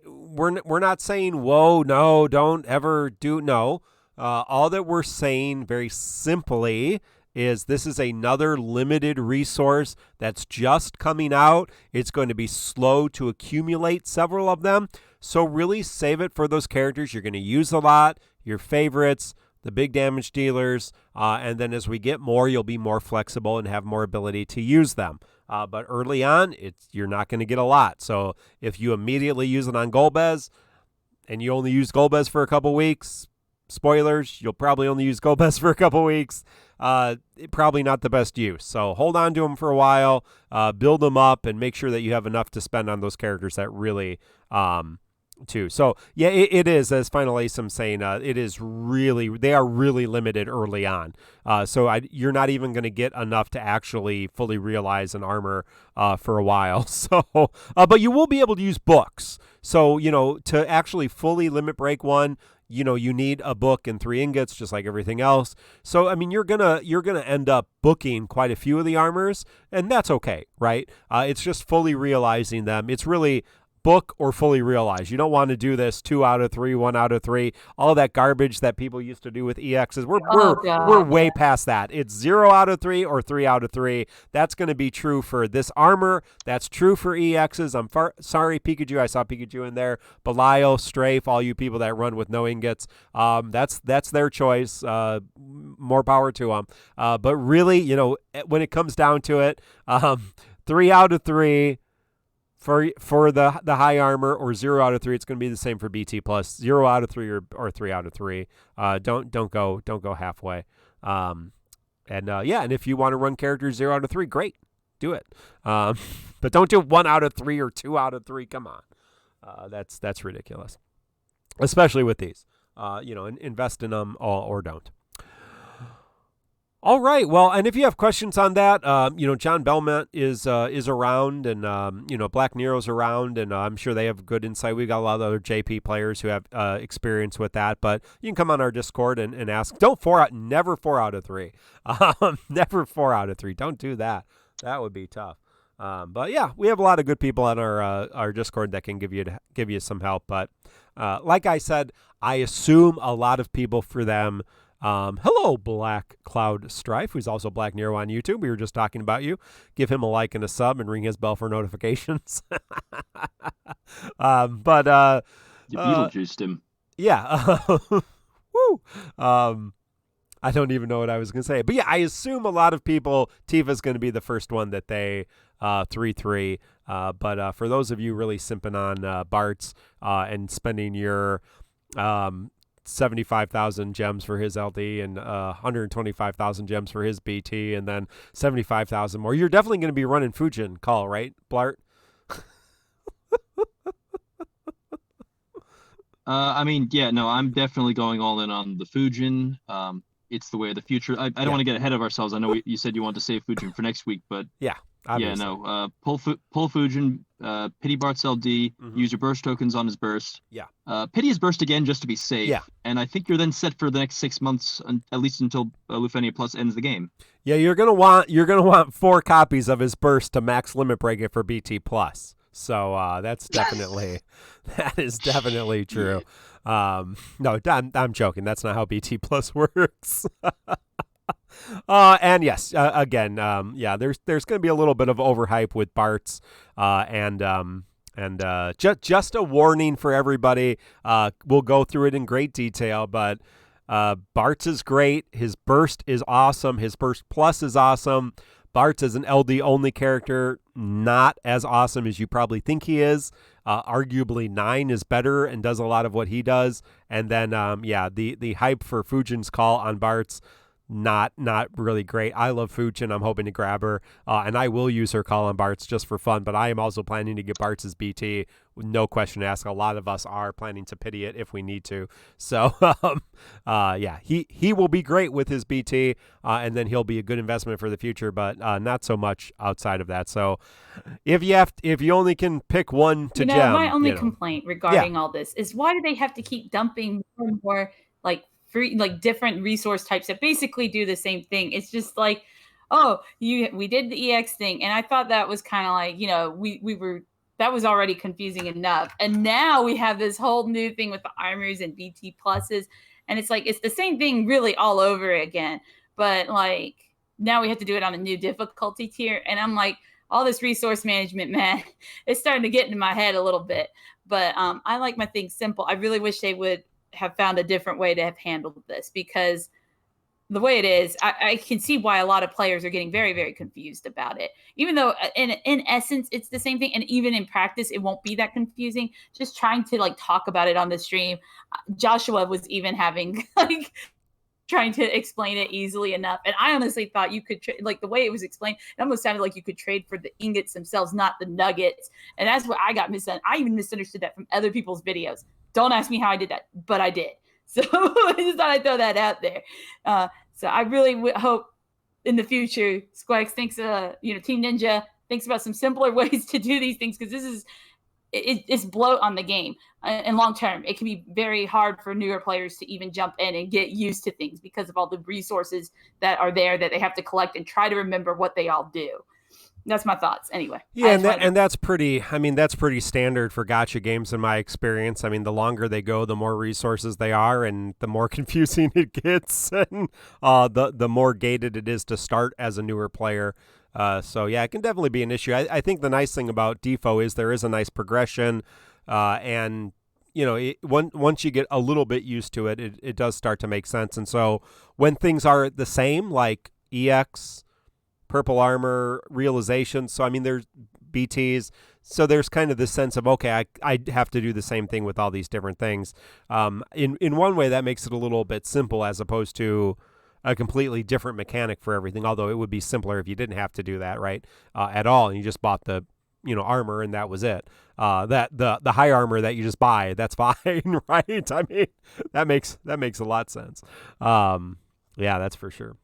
we're not saying, whoa, no, don't ever do, no. All that we're saying very simply is this is another limited resource that's just coming out. It's going to be slow to accumulate several of them. So really save it for those characters you're going to use a lot, your favorites, the big damage dealers, and then as we get more, you'll be more flexible and have more ability to use them. But early on, you're not going to get a lot. So if you immediately use it on Golbez and you only use Golbez for a couple weeks, spoilers, you'll probably only use Golbez for a couple weeks. Probably not the best use. So hold on to them for a while, build them up, and make sure that you have enough to spend on those characters that really too. So yeah, it is, as Final Ace I'm saying, it is really, they are really limited early on. You're not even going to get enough to actually fully realize an armor for a while. So, but you will be able to use books. So, to actually fully limit break one, you need a book and 3 ingots, just like everything else. So, I mean, you're gonna end up booking quite a few of the armors, and that's okay, right? It's just fully realizing them. It's really book or fully realize. You don't want to do this 2 out of 3, 1 out of 3, all that garbage that people used to do with EXs. We're way past that. It's 0 out of 3 or 3 out of 3. That's going to be true for this armor. That's true for EXs. I'm sorry, Pikachu. I saw Pikachu in there. Belial, Strafe, all you people that run with no ingots. That's their choice. More power to them. But really, when it comes down to it, 3 out of 3. For the high armor, or 0 out of 3, it's going to be the same for BT plus 0 out of 3 or 3 out of 3. Don't go halfway. And if you want to run characters 0 out of 3, great, do it. But don't do 1 out of 3 or 2 out of 3. Come on, that's ridiculous, especially with these. Invest in them or don't. All right. Well, and if you have questions on that, John Belmont is around, and Black Nero's around, and I'm sure they have good insight. We've got a lot of other JP players who have experience with that, but you can come on our Discord and ask. Never 4 out of 3. Never 4 out of 3. Don't do that. That would be tough. But yeah, we have a lot of good people on our Discord that can give you some help. But like I said, I assume a lot of people, for them. Hello, Black Cloud Strife, who's also Black Nero on YouTube. We were just talking about you. Give him a like and a sub and ring his bell for notifications. You Beetlejuiced him. Yeah. Woo. I don't even know what I was going to say. But yeah, I assume a lot of people, Tifa's going to be the first one that they 3-3. But for those of you really simping on Bartz and spending your 75,000 gems for his LD and 125,000 gems for his BT, and then 75,000 more. You're definitely going to be running Fujin Call, right, Blart? I mean, yeah, no, I'm definitely going all in on the Fujin. It's the way of the future. I don't want to get ahead of ourselves. I know you said you want to save Fujin for next week, but Yeah, obviously. yeah, no. Pull Fujin, pity Bart's LD, use your burst tokens on his burst. Yeah. Pity his burst again just to be safe. Yeah. And I think you're then set for the next 6 months, at least until Lufenia Plus ends the game. Yeah, you're gonna want 4 copies of his burst to max limit break it for BT Plus. So that's definitely that is definitely true. No, I'm joking. That's not how BT Plus works. And yes, again, yeah, there's going to be a little bit of overhype with Bart's, and just a warning for everybody. We'll go through it in great detail, but Bart's is great. His burst is awesome. His burst plus is awesome. Bart's is an LD only character, not as awesome as you probably think he is. Arguably 9 is better and does a lot of what he does. And then, yeah, the hype for Fujin's call on Bart's, not really great. I love Fujin. I'm hoping to grab her, and I will use her call on Bart's just for fun, but I am also planning to get Bart's as BT. No question asked. A lot of us are planning to pity it if we need to. So, yeah, he will be great with his BT, and then he'll be a good investment for the future, but not so much outside of that. So, if you only can pick one to gem, my only complaint regarding all this is why do they have to keep dumping more and more like free, like different resource types that basically do the same thing? It's just like, oh, we did the EX thing, and I thought that was kind of like, we were, that was already confusing enough, and now we have this whole new thing with the armors and BT pluses, and it's like it's the same thing really all over again, but like now we have to do it on a new difficulty tier, and I'm like, all this resource management, man, it's starting to get into my head a little bit. But I like my things simple. I really wish they would have found a different way to have handled this, because the way it is, I can see why a lot of players are getting very, very confused about it. Even though in essence, it's the same thing. And even in practice, it won't be that confusing. Just trying to like talk about it on the stream. Joshua was even having like trying to explain it easily enough. And I honestly thought you could like the way it was explained, it almost sounded like you could trade for the ingots themselves, not the nuggets. And that's what I got misunderstood. I even misunderstood that from other people's videos. Don't ask me how I did that, but I did. So I just thought I'd throw that out there. So I really hope in the future, Squax thinks, Team Ninja thinks about some simpler ways to do these things, because this is, it's bloat on the game. And long term, it can be very hard for newer players to even jump in and get used to things because of all the resources that are there that they have to collect and try to remember what they all do. That's my thoughts anyway. Yeah, and that's pretty, I mean, that's pretty standard for gacha games in my experience. I mean, the longer they go, the more resources they are and the more confusing it gets, and the more gated it is to start as a newer player. So yeah, it can definitely be an issue. I think the nice thing about Defo is there is a nice progression, and once you get a little bit used to it, it does start to make sense. And so when things are the same, like EX, Purple Armor, Realization, so I mean there's BTs, so there's kind of this sense of, okay, I have to do the same thing with all these different things. In one way that makes it a little bit simple as opposed to a completely different mechanic for everything, although it would be simpler if you didn't have to do that, right, at all, and you just bought the armor and that was it. That the high armor that you just buy, that's fine, right? I mean, that makes a lot of sense. Yeah, that's for sure.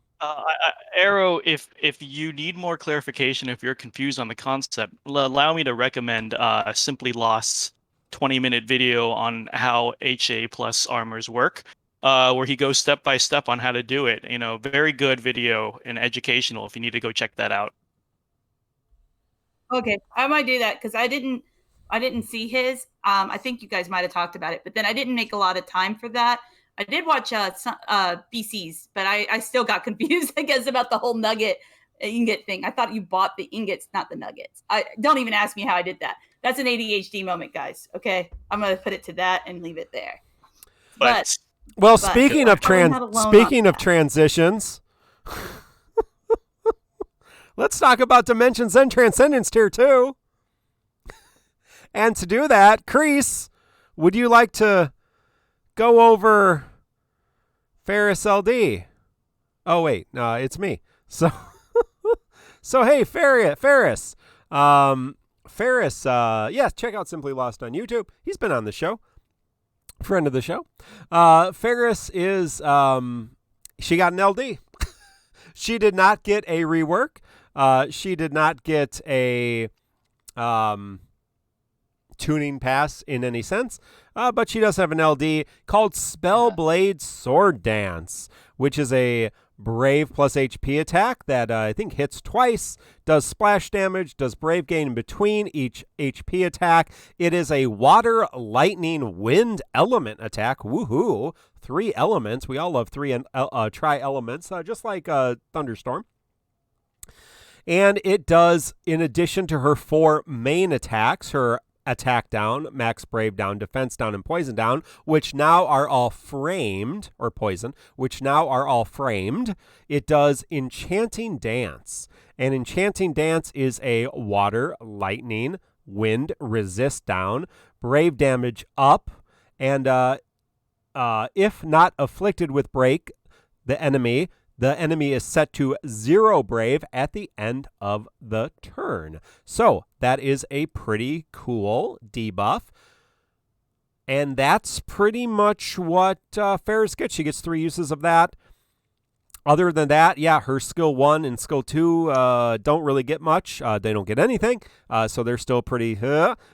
Arrow, if you need more clarification, if you're confused on the concept, allow me to recommend Simply Lost's 20-minute video on how HA plus armors work, where he goes step by step on how to do it. Very good video and educational if you need to go check that out. Okay, I might do that because I didn't see his. I think you guys might have talked about it, but then I didn't make a lot of time for that. I did watch BC's, but I still got confused, I guess, about the whole ingot thing. I thought you bought the ingots, not the nuggets. Don't even ask me how I did that. That's an ADHD moment, guys. Okay, I'm gonna put it to that and leave it there. Speaking of transitions, let's talk about Dimensions and Transcendence Tier 2. And to do that, Kreese, would you like to go over Ferris LD? Oh wait, no, it's me. So hey, Ferris. Ferris, yes, check out Simply Lost on YouTube. He's been on the show. friend of the show. Ferris is she got an LD. She did not get a rework. She did not get a tuning pass in any sense, but she does have an LD called Spellblade Sword Dance, which is a Brave plus HP attack that I think hits twice, does splash damage, does Brave gain in between each HP attack. It is a water, lightning, wind element attack. Woohoo! 3 elements. We all love 3 tri-elements, just like Thunderstorm. And it does, in addition to her 4 main attacks, her attack down, max brave down, defense down, and poison down, which now are all framed, or poison, which now are all framed. It does Enchanting Dance. And Enchanting Dance is a water, lightning, wind, resist down, brave damage up, and if not afflicted with break, the enemy is set to 0 brave at the end of the turn. So that is a pretty cool debuff. And that's pretty much what Ferris gets. She gets 3 uses of that. Other than that, yeah, her skill 1 and skill 2 don't really get much. They don't get anything. So they're still pretty,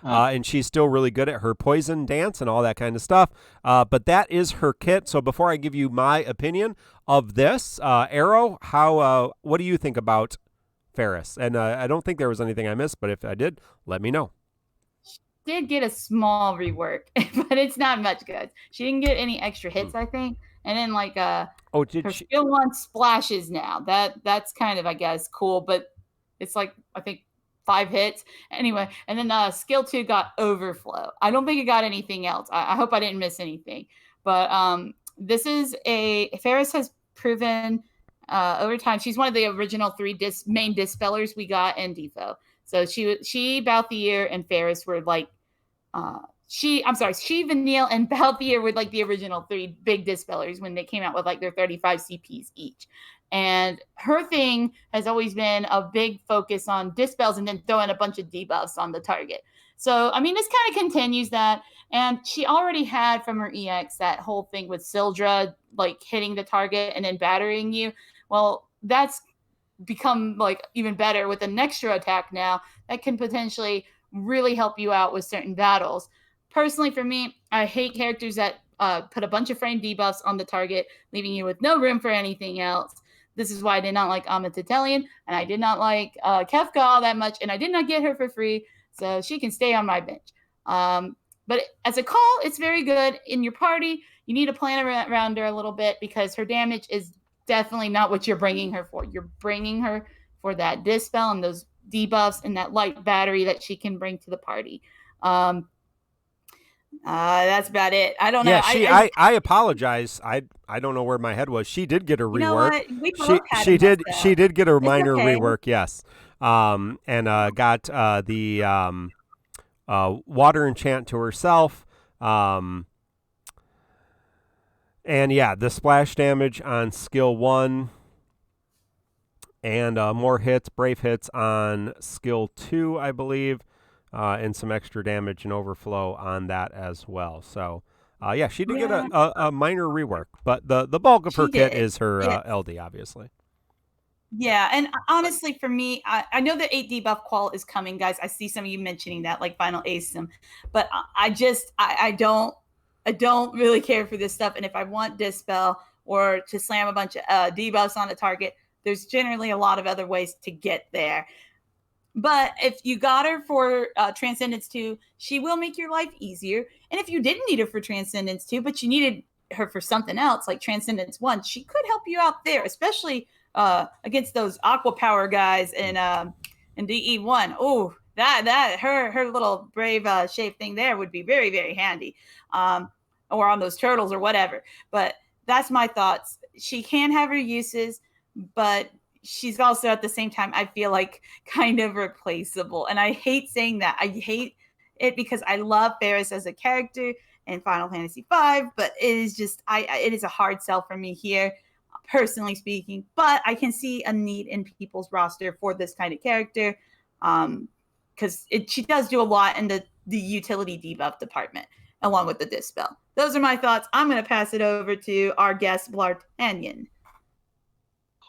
and she's still really good at her poison dance and all that kind of stuff. But that is her kit. So before I give you my opinion of this, Arrow, what do you think about Ferris? And I don't think there was anything I missed, but if I did, let me know. Did get a small rework, but it's not much good. She didn't get any extra hits, I think. And then her skill 1 splashes now. That's kind of, I guess, cool, but it's like, I think 5 hits. Anyway, and then skill 2 got overflow. I don't think it got anything else. I hope I didn't miss anything. But this is Ferris has proven over time. She's one of the original 3 main dispellers we got in Defo. So she Balthier, and Ferris were like, she, Vanille, and Balthier were like the original 3 big dispellers when they came out with like their 35 CPs each. And her thing has always been a big focus on dispels and then throwing a bunch of debuffs on the target. So, I mean, this kind of continues that. And she already had from her EX that whole thing with Sildra, like hitting the target and then battering you. Well, that's become like even better with an extra attack now that can potentially really help you out with certain battles. Personally, for me, I hate characters that put a bunch of frame debuffs on the target, leaving you with no room for anything else. This is why I did not like Amatitelian, and I did not like Kefka all that much, and I did not get her for free, so she can stay on my bench. But as a call, it's very good. In your party, you need to plan around her a little bit because her damage is definitely not what you're bringing her for. You're bringing her for that dispel and those debuffs and that light battery that she can bring to the party. That's about it. I don't know. Yeah, I apologize. I don't know where my head was. She did get a rework. You know what? She did get a minor rework, yes. And got the water enchant to herself. And yeah, the splash damage on skill 1 and more hits, brave hits on skill 2, I believe, and some extra damage and overflow on that as well. So, yeah, she did get a minor rework, but the bulk of her kit is her LD, obviously. Yeah, and honestly, for me, I know that 8 debuff qual is coming, guys. I see some of you mentioning that, like Final ASIM, but I don't really care for this stuff. And if I want Dispel or to slam a bunch of debuffs on a target, there's generally a lot of other ways to get there. But if you got her for Transcendence 2, she will make your life easier. And if you didn't need her for Transcendence 2, but you needed her for something else, like Transcendence 1, she could help you out there, especially against those Aqua Power guys in DE1. Oh, that her little brave shape thing there would be very, very handy. Or on those turtles or whatever. But that's my thoughts. She can have her uses, but she's also at the same time, I feel like, kind of replaceable. And I hate saying that. I hate it because I love Ferris as a character in Final Fantasy V, but it is just it is a hard sell for me here, personally speaking. But I can see a need in people's roster for this kind of character because she does do a lot in the utility debuff department. along with the Dispel. Those are my thoughts. I'm going to pass it over to our guest, Blartanian.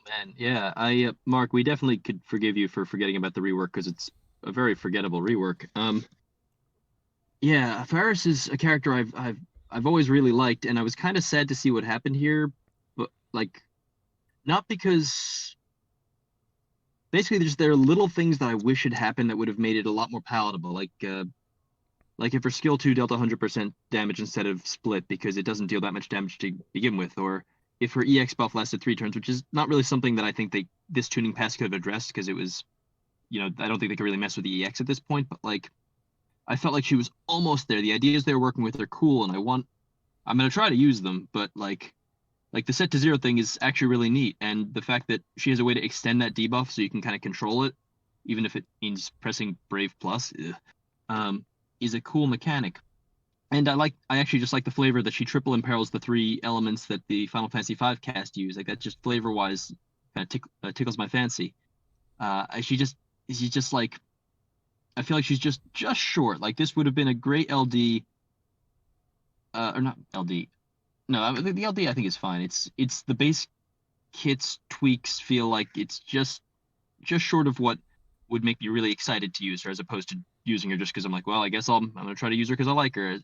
Man, yeah, Mark, we definitely could forgive you for forgetting about the rework because it's a very forgettable rework. Yeah, Ferris is a character I've always really liked, and I was kind of sad to see what happened here, but like, not because basically there are little things that I wish had happened that would have made it a lot more palatable, like if her skill 2 dealt 100% damage instead of split because it doesn't deal that much damage to begin with, or if her EX buff lasted 3 turns, which is not really something that I think this tuning pass could have addressed because it was, I don't think they could really mess with the EX at this point, but like, I felt like she was almost there. The ideas they were working with are cool, and I'm going to try to use them, but like the set to 0 thing is actually really neat, and the fact that she has a way to extend that debuff so you can kind of control it, even if it means pressing Brave Plus, is a cool mechanic. And I actually just like the flavor that she triple imperils the 3 elements that the Final Fantasy V cast use. Like that just flavor-wise kind of tickles my fancy. She's just like, I feel like she's just short. Like this would have been a great LD, or not LD. No, the LD I think is fine. It's the base kit's tweaks feel like it's just short of what would make me really excited to use her, as opposed to using her just because I'm like, well, I guess I'm gonna try to use her because I like her.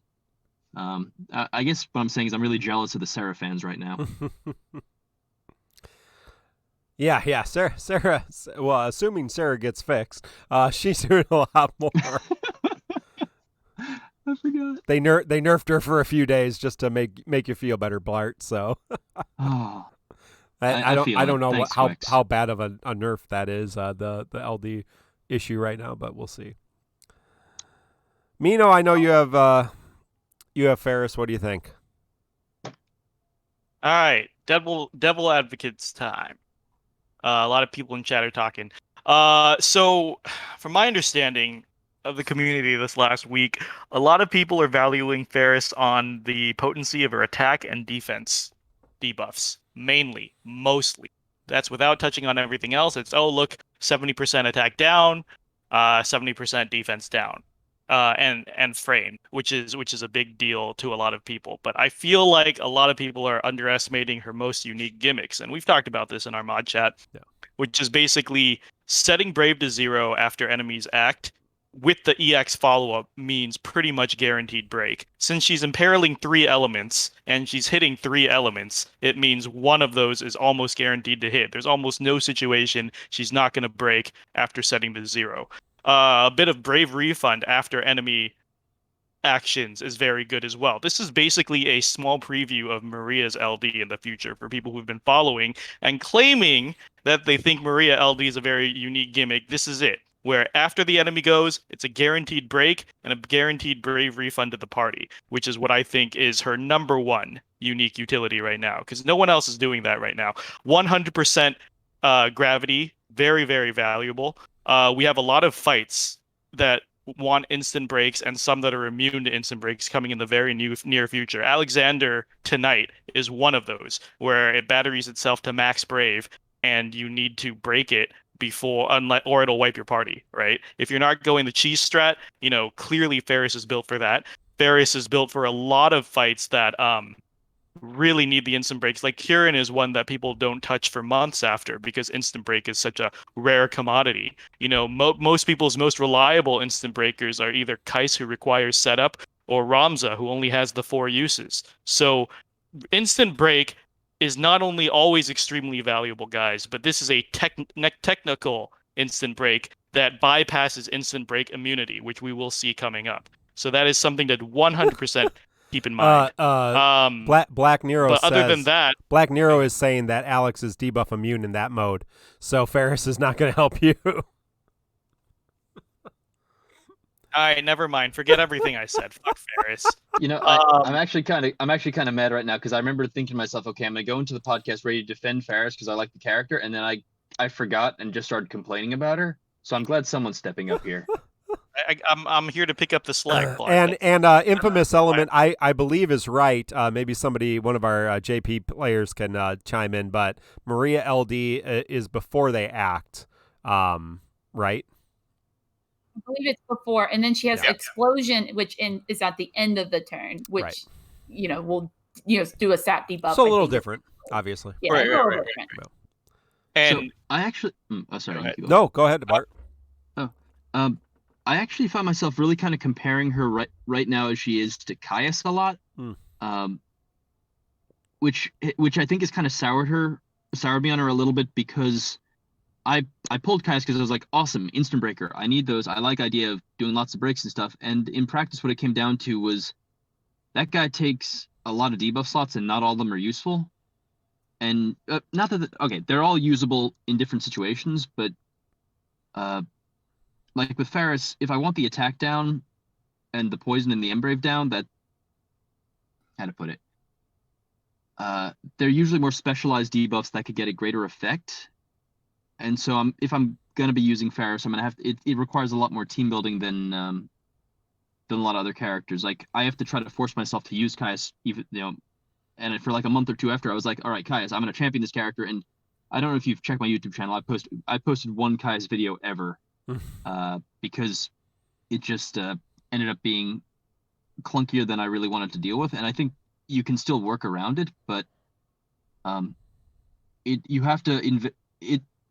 I guess what I'm saying is I'm really jealous of the Sarah fans right now. Yeah. Sarah. Well, assuming Sarah gets fixed, she's doing a lot more. I forgot. They nerfed her for a few days just to make you feel better, Blart. So Oh, I don't know Thanks, how bad of a nerf that is, the LD issue right now, but we'll see. Mino, I know you have Ferris. What do you think? All right, devil advocates time. A lot of people in chat are talking. So from my understanding of the community this last week, a lot of people are valuing Ferris on the potency of her attack and defense debuffs, mostly. That's without touching on everything else. It's, oh, look, 70% attack down, 70% defense down. And frame, which is a big deal to a lot of people. But I feel like a lot of people are underestimating her most unique gimmicks, and we've talked about this in our mod chat, which is basically setting Brave to 0 after enemies act with the EX follow-up means pretty much guaranteed break. Since she's imperiling 3 elements and she's hitting 3 elements, it means one of those is almost guaranteed to hit. There's almost no situation she's not going to break after setting to 0. A bit of Brave Refund after enemy actions is very good as well. This is basically a small preview of Maria's LD in the future for people who've been following and claiming that they think Maria LD is a very unique gimmick. This is it, where after the enemy goes, it's a guaranteed break and a guaranteed Brave Refund to the party, which is what I think is her number 1 unique utility right now, because no one else is doing that right now. 100% gravity, very, very valuable. We have a lot of fights that want instant breaks and some that are immune to instant breaks coming in the very near future. Alexander tonight is one of those, where it batteries itself to max Brave and you need to break it before, or it'll wipe your party, right? If you're not going the cheese strat, clearly Ferris is built for that. Ferris is built for a lot of fights that really need the instant breaks. Like Kieran is one that people don't touch for months after because instant break is such a rare commodity. Most people's most reliable instant breakers are either Kais, who requires setup, or Ramza, who only has the 4 uses. So instant break is not only always extremely valuable, guys, but this is a technical instant break that bypasses instant break immunity, which we will see coming up. So that is something that 100% keep in mind. Black Nero but says, other than that, Black Nero is saying that Alex is debuff immune in that mode, so Ferris is not going to help you. All right, never mind. Forget everything I said. Fuck Ferris. I'm actually kind of mad right now because I remember thinking to myself, okay, I'm gonna go into the podcast ready to defend Ferris because I like the character, and then I forgot and just started complaining about her. So I'm glad someone's stepping up here. I'm here to pick up the slack. And Infamous Element, I believe, is right. Maybe one of our JP players can chime in, but Maria LD is before they act, right? I believe it's before, and then she has Yeah. explosion, which is at the end of the turn, which Right. will do a sap debuff. So a I little think. different, obviously. Yeah, Right, a little right, different. And So I actually, oh sorry, Go ahead. you go. No, go ahead, Bart. I actually find myself really kind of comparing her right now as she is to Caius a lot, which I think has kind of soured me on her a little bit, because I pulled Caius because I was like, awesome, instant breaker. I need those. I like the idea of doing lots of breaks and stuff. And in practice, what it came down to was that guy takes a lot of debuff slots, and not all of them are useful. And not that okay, they're all usable in different situations, but like with Ferris, if I want the attack down and the poison and the Embrave down, that, how to put it, they're usually more specialized debuffs that could get a greater effect. And so if I'm gonna be using Ferris, I'm gonna have to, it requires a lot more team building than a lot of other characters. Like, I have to try to force myself to use Caius, even and for like a month or two after, I was like, all right, Caius, I'm gonna champion this character. And I don't know if you've checked my YouTube channel. I posted one Caius video ever, because it just ended up being clunkier than I really wanted to deal with. And I think you can still work around it, but you have to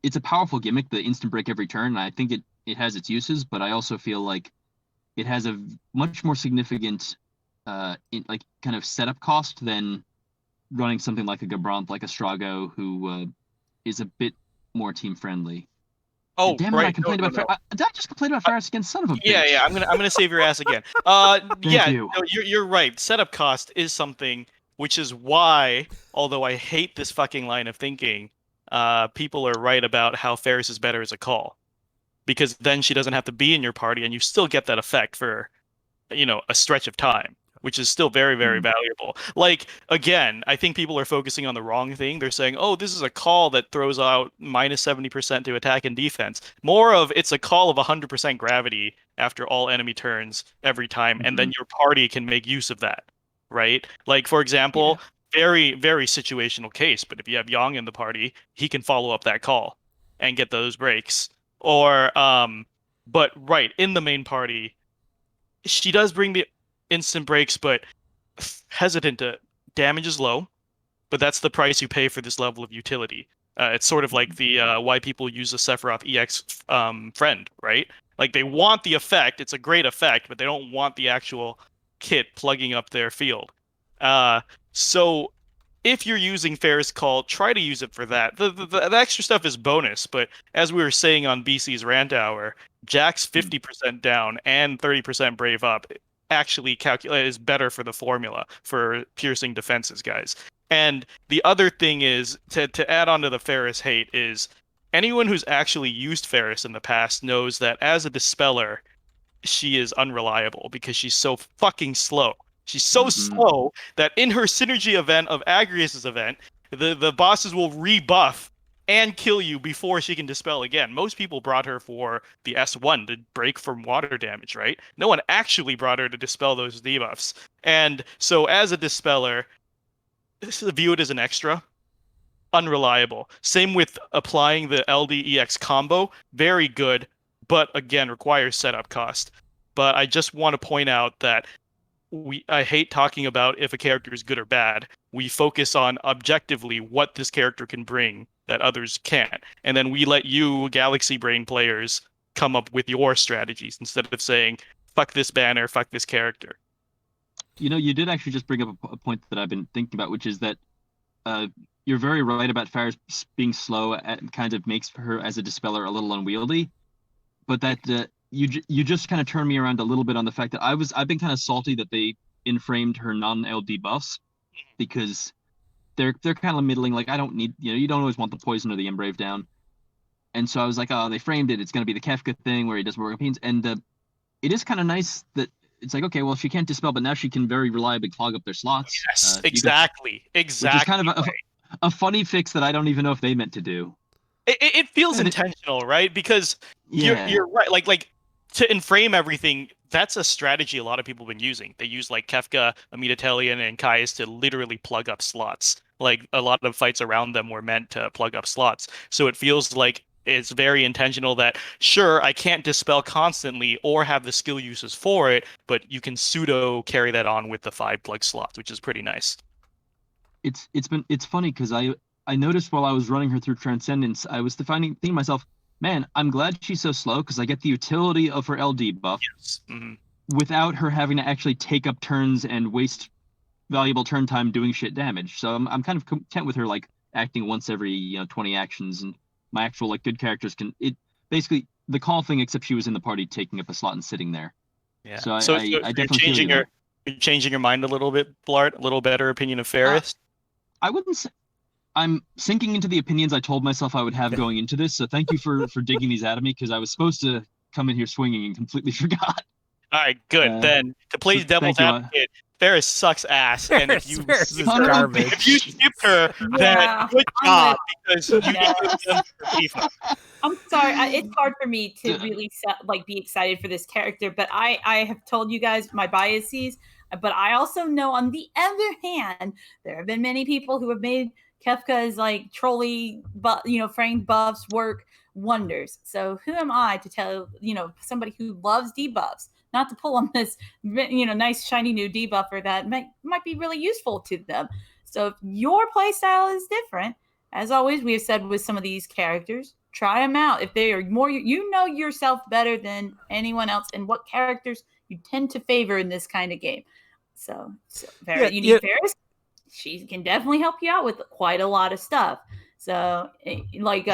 it's a powerful gimmick, the instant break every turn, and I think it has its uses, but I also feel like it has a much more significant kind of setup cost than running something like a Gabranth, like a Strago, who is a bit more team friendly. oh, Damn it! right. I complained about. Did I just complain about Ferris again? Son of a bitch. Yeah. I'm gonna save your ass again. Yeah, you. no, you're right. Setup cost is something, which is why, although I hate this fucking line of thinking, people are right about how Ferris is better as a call, because then she doesn't have to be in your party, and you still get that effect for, a stretch of time, which is still very, very valuable. Like, again, I think people are focusing on the wrong thing. They're saying, oh, this is a call that throws out minus 70% to attack and defense. More of it's a call of 100% gravity after all enemy turns every time, and then your party can make use of that, right? Like, for example, very, very situational case, but if you have Yang in the party, he can follow up that call and get those breaks. Or, but right, in the main party, she does bring the instant breaks, but hesitant to damage is low, but that's the price you pay for this level of utility. It's sort of like the why people use the Sephiroth EX friend, right? Like, they want the effect, it's a great effect, but they don't want the actual kit plugging up their field. So if you're using Ferris Call, try to use it for that. The extra stuff is bonus, but as we were saying on BC's Rant Hour, Jack's 50% down and 30% Brave up actually is better for the formula for piercing defenses, guys. And the other thing is, to add on to the Ferris hate, is anyone who's actually used Ferris in the past knows that as a Dispeller, she is unreliable because she's so fucking slow. She's so slow that in her synergy event of Agrius's event, the bosses will rebuff and kill you before she can dispel again. Most people brought her for the S1 to break from water damage, right? No one actually brought her to dispel those debuffs. And so as a Dispeller, view it as an extra. Unreliable. Same with applying the LDEX combo. Very good, but again, requires setup cost. But I just want to point out that I hate talking about if a character is good or bad. We focus on objectively what this character can bring that others can't. And then we let you, Galaxy Brain players, come up with your strategies instead of saying, fuck this banner, fuck this character. You did actually just bring up a point that I've been thinking about, which is that you're very right about Ferris being slow. It kind of makes her as a Dispeller a little unwieldy. But that you just kind of turned me around a little bit on the fact that I've been kind of salty that they inframed her non-LD buffs, because they're kind of middling. Like, I don't need, you don't always want the poison or the Embrave down. And so I was like, oh, they framed it. It's going to be the Kefka thing where he doesn't work on pains. And it is kind of nice that it's like, okay, well, she can't dispel, but now she can very reliably clog up their slots. Yes, exactly. Which is kind of a funny fix that I don't even know if they meant to do. It feels intentional, right? Because you're right. Like to inframe everything, that's a strategy a lot of people have been using. They use like Kefka, Amidatelian, and Caius to literally plug up slots. Like, a lot of fights around them were meant to plug up slots. So it feels like It's very intentional that, sure, I can't dispel constantly or have the skill uses for it, but you can pseudo carry that on with the 5 plug slots, which is pretty nice. It's funny because I noticed while I was running her through Transcendence, I was thinking to myself, man, I'm glad she's so slow because I get the utility of her LD buff Yes. without her having to actually take up turns and waste valuable turn time doing shit damage. So I'm kind of content with her like acting once every 20 actions, and my actual like good characters can basically the call thing, except she was in the party taking up a slot and sitting there. Yeah. So I you're definitely changing feel you're changing your mind a little bit, Blart. A little better opinion of Ferris. I wouldn't say I'm sinking into the opinions I told myself I would have going into this. So thank you for digging these out of me, because I was supposed to come in here swinging and completely forgot. All right, good. Then to play devil's thank you, advocate, Ferris sucks ass, and if you Ferris is Son of a garbage. if you skip her, Yeah, then good I'm job, with- because you Yeah. need to done for FIFA. I'm sorry. It's hard for me to really be excited for this character, but I have told you guys my biases. But I also know, on the other hand, there have been many people who have made Kefka's like trolley, framed buffs work wonders. So who am I to tell somebody who loves debuffs not to pull on this nice shiny new debuffer that might be really useful to them? So if your playstyle is different, as always, we have said with some of these characters, try them out. If they are more, you know yourself better than anyone else, and what characters you tend to favor in this kind of game. So you need Ferris. She can definitely help you out with quite a lot of stuff. So like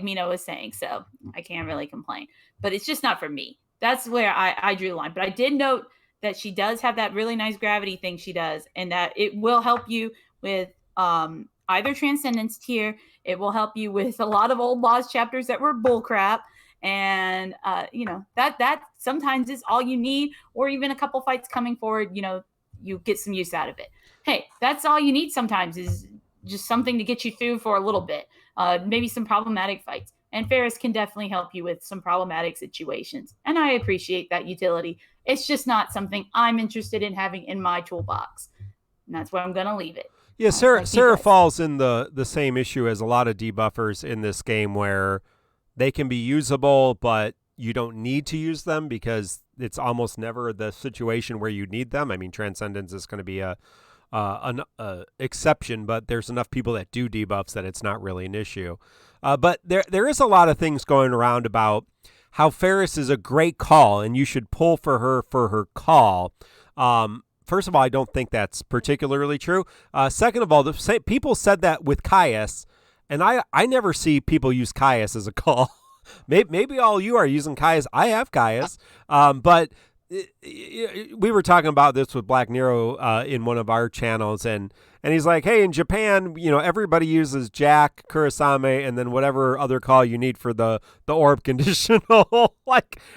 Mino was saying, so I can't really complain. But it's just not for me. That's where I drew the line. But I did note that she does have that really nice gravity thing she does, and that it will help you with either Transcendence tier. It will help you with a lot of old Laws chapters that were bullcrap. And that sometimes is all you need, or even a couple fights coming forward, you get some use out of it. Hey, that's all you need sometimes, is just something to get you through for a little bit, maybe some problematic fights. And Ferris can definitely help you with some problematic situations, and I appreciate that utility. It's just not something I'm interested in having in my toolbox, and that's where I'm gonna leave it. Yeah, Sarah falls in the same issue as a lot of debuffers in this game, where they can be usable, but you don't need to use them because it's almost never the situation where you need them. I mean, Transcendence is going to be an exception, but there's enough people that do debuffs that it's not really an issue. But there is a lot of things going around about how Ferris is a great call, and you should pull for her call. First of all, I don't think that's particularly true. Second of all, people said that with Caius, and I never see people use Caius as a call. Maybe all you are using Caius. I have Caius. But we were talking about this with Black Nero in one of our channels, and he's like, hey, in Japan, everybody uses Jack, Kurasame, and then whatever other call you need for the orb conditional.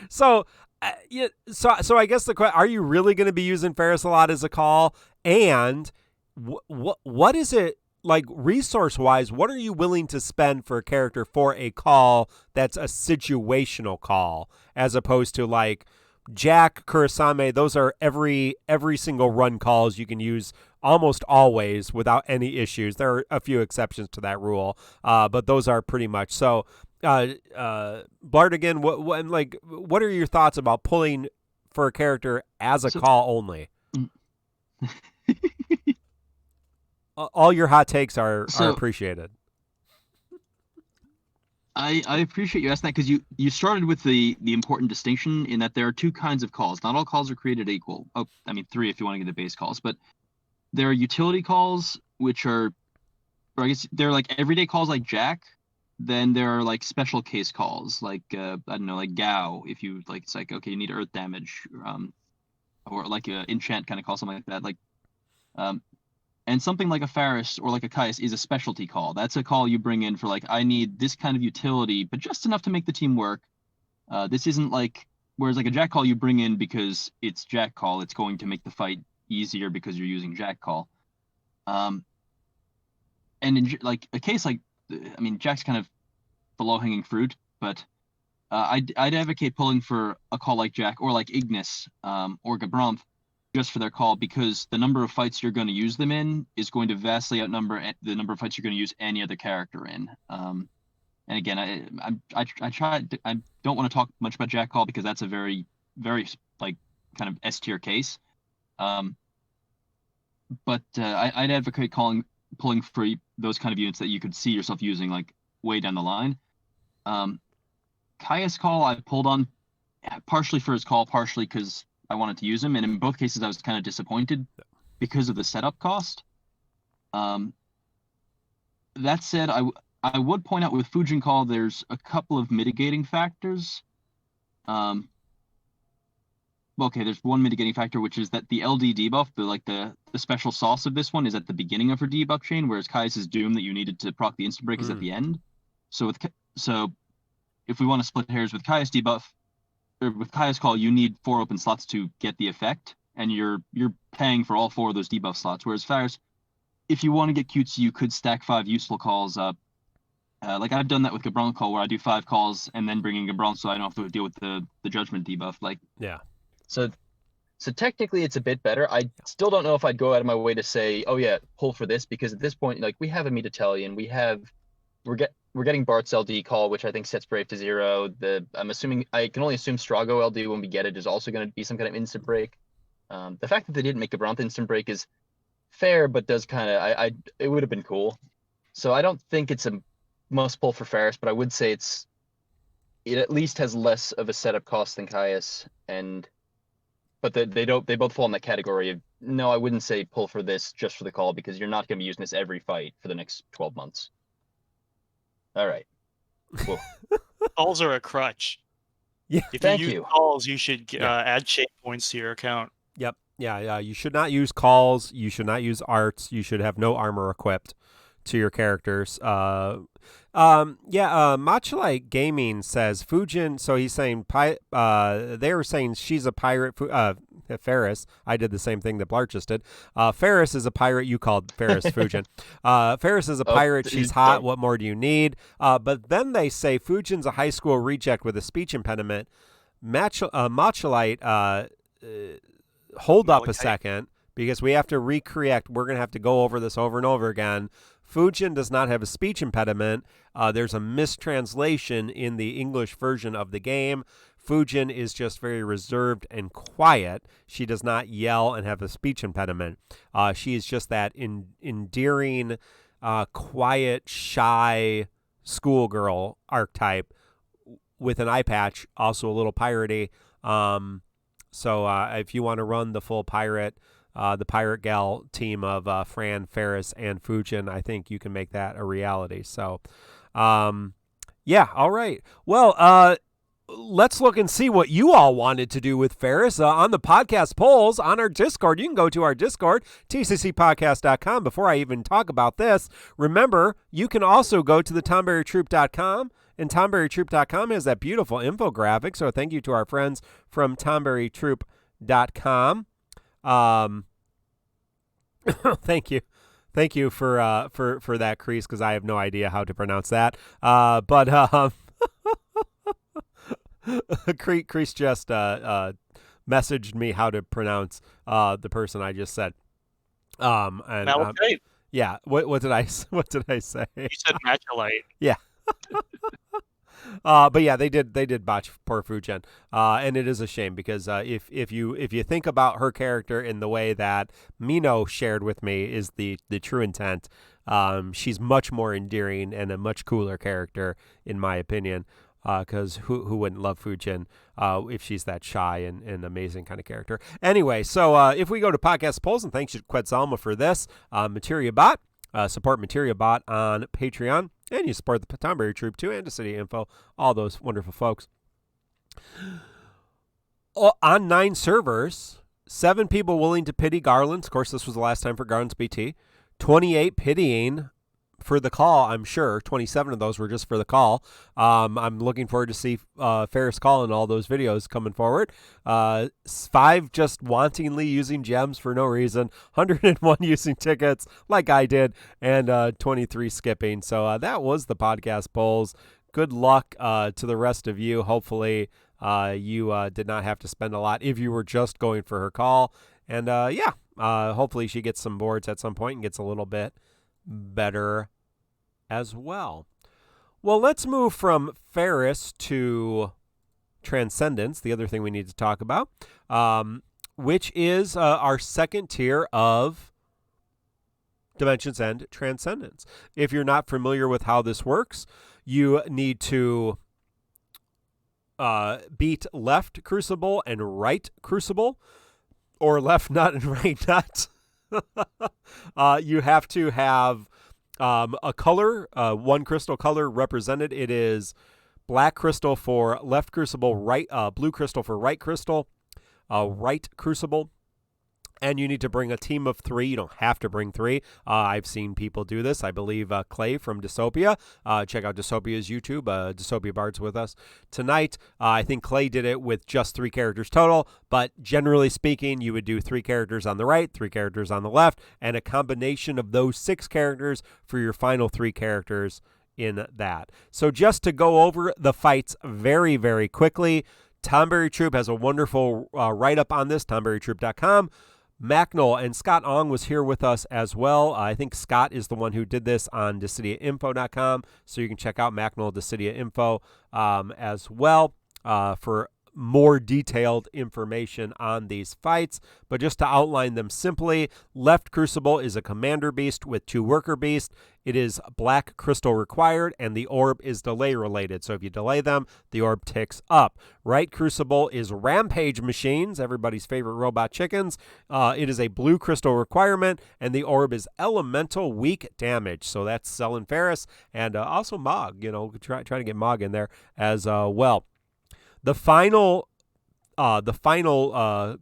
So I guess the question, are you really going to be using Ferris a lot as a call? And what is it, like, resource-wise, what are you willing to spend for a character for a call that's a situational call, as opposed to, like, Jack, Kurasame, those are every single run calls you can use almost always without any issues. There are a few exceptions to that rule, but those are pretty much. So, Blart, again, what are your thoughts about pulling for a character as a call only? All your hot takes are appreciated. I appreciate you asking that, because you started with the important distinction in that there are two kinds of calls. Not all calls are created equal. Oh, I mean, three if you want to get the base calls. But there are utility calls, which are, or I guess they're like everyday calls like Jack. Then there are like special case calls like I don't know, like Gao. If you like, it's like, okay, you need earth damage, or like a enchant kind of call, something like that. Like, and something like a Ferris or like a Caius is a specialty call. That's a call you bring in for, like, I need this kind of utility, but just enough to make the team work. This isn't like, whereas like a Jack call you bring in because it's Jack call. It's going to make the fight easier because you're using Jack call. And in like a case like, I mean, Jack's kind of the low-hanging fruit, but I'd advocate pulling for a call like Jack or like Ignis or Gabranth just for their call, because the number of fights you're going to use them in is going to vastly outnumber the number of fights you're going to use any other character in. And And again, I don't want to talk much about Jack Call because that's a very, very like kind of S tier case. But I'd advocate pulling for those kind of units that you could see yourself using like way down the line. Caius Call I pulled on partially for his call, partially because I wanted to use him, and in both cases I was kind of disappointed because of the setup cost. That said, I would point out with Fujin Call there's a couple of mitigating factors. Okay, there's one mitigating factor, which is that the LD debuff, the special sauce of this one, is at the beginning of her debuff chain, whereas Caius's Doom that you needed to proc the instant break is at the end. So if we want to split hairs with Caius debuff, or with Caius Call, you need 4 open slots to get the effect, and you're paying for all 4 of those debuff slots. Whereas Faris, if you want to get cutesy, you could stack 5 useful calls up. Like I've done that with Gabron Call, where I do 5 calls and then bring in Gabron, so I don't have to deal with the Judgment debuff. So technically it's a bit better. I still don't know if I'd go out of my way to say, oh yeah, pull for this, because at this point, like, we have a Meat Italian, we're getting Bart's LD Call, which I think sets Brave to 0. I can only assume Strago LD when we get it is also going to be some kind of instant break. The fact that they didn't make Gabron instant break is fair, but does kind of, it would have been cool. So I don't think it's a must pull for Faris, but I would say it at least has less of a setup cost than Caius, but they both fall in that category of, no, I wouldn't say pull for this just for the call, because you're not going to be using this every fight for the next 12 months. All right. Cool. Calls are a crutch. Yeah. If Thank you use you. calls, you should add shape points to your account. Yep. Yeah. You should not use calls. You should not use arts. You should have no armor equipped to your characters. Machalite Gaming says Fujin. So he's saying they were saying she's a pirate. Faris. I did the same thing that Blarch just did. Faris is a pirate. You called Faris Fujin. Faris is a pirate. She's hot. What more do you need? But then they say Fujin's a high school reject with a speech impediment. Machalite, hold up a second, because we have to recreate. We're going to have to go over this over and over again. Fujin does not have a speech impediment. There's a mistranslation in the English version of the game. Fujin is just very reserved and quiet. She does not yell and have a speech impediment. She is just that endearing, quiet, shy schoolgirl archetype with an eye patch, also a little piratey. So if you want to run the full pirate gal team of Fran, Faris, and Fujin, I think you can make that a reality. So, yeah, all right. Well, let's look and see what you all wanted to do with Faris on the podcast polls on our Discord. You can go to our Discord, tccpodcast.com. Before I even talk about this, remember, you can also go to the tomberrytroop.com, and tomberrytroop.com has that beautiful infographic. So thank you to our friends from tomberrytroop.com. Thank you for that, Crease, because I have no idea how to pronounce that. But Crease just messaged me how to pronounce the person I just said. Malachite. Yeah. What did I say? You said Machalite. Yeah. But yeah, they did botch poor Fujin, and it is a shame, because if you think about her character in the way that Mino shared with me is the true intent, she's much more endearing and a much cooler character in my opinion. Because who wouldn't love Fujin if she's that shy and amazing kind of character? Anyway, so if we go to podcast polls, and thanks to Quetzalma for this, Materia Bot. Support Materia Bot on Patreon, and you support the Tomberry Troop too, and City Info, all those wonderful folks. On 9 servers, 7 people willing to pity Garland. Of course, this was the last time for Garland's BT. 28 pitying for the call, I'm sure. 27 of those were just for the call. I'm looking forward to see Faris Call in all those videos coming forward. 5 just wantingly using gems for no reason. 101 using tickets like I did. And 23 skipping. So that was the podcast polls. Good luck to the rest of you. Hopefully you did not have to spend a lot if you were just going for her call. And hopefully she gets some boards at some point and gets a little bit better as well. Well, let's move from Ferris to Transcendence, the other thing we need to talk about, which is our second tier of Dimensions End Transcendence. If you're not familiar with how this works, you need to beat left Crucible and right Crucible, or left nut and right nut. You have to have a color, one crystal color represented. It is black crystal for left crucible, right blue crystal for right crystal, right crucible. And you need to bring a team of 3. You don't have to bring 3. I've seen people do this. I believe Clay from Dystopia. Check out Dystopia's YouTube. Dystopia Bard's with us tonight. I think Clay did it with just 3 characters total. But generally speaking, you would do 3 characters on the right, 3 characters on the left, and a combination of those 6 characters for your final 3 characters in that. So just to go over the fights very, very quickly, Tomberry Troop has a wonderful write-up on this, tomberrytroop.com. Macnol and Scott Ong was here with us as well. I think Scott is the one who did this on DecidiaInfo.com, so you can check out Macnol Decidia Info as well for more detailed information on these fights. But just to outline them simply, left Crucible is a commander beast with 2 worker beasts. It is black crystal required, and the orb is delay related. So if you delay them, the orb ticks up. Right Crucible is rampage machines, everybody's favorite robot chickens. It is a blue crystal requirement, and the orb is elemental weak damage. So that's Selen Ferris and also Mog. Try to get Mog in there as well. The final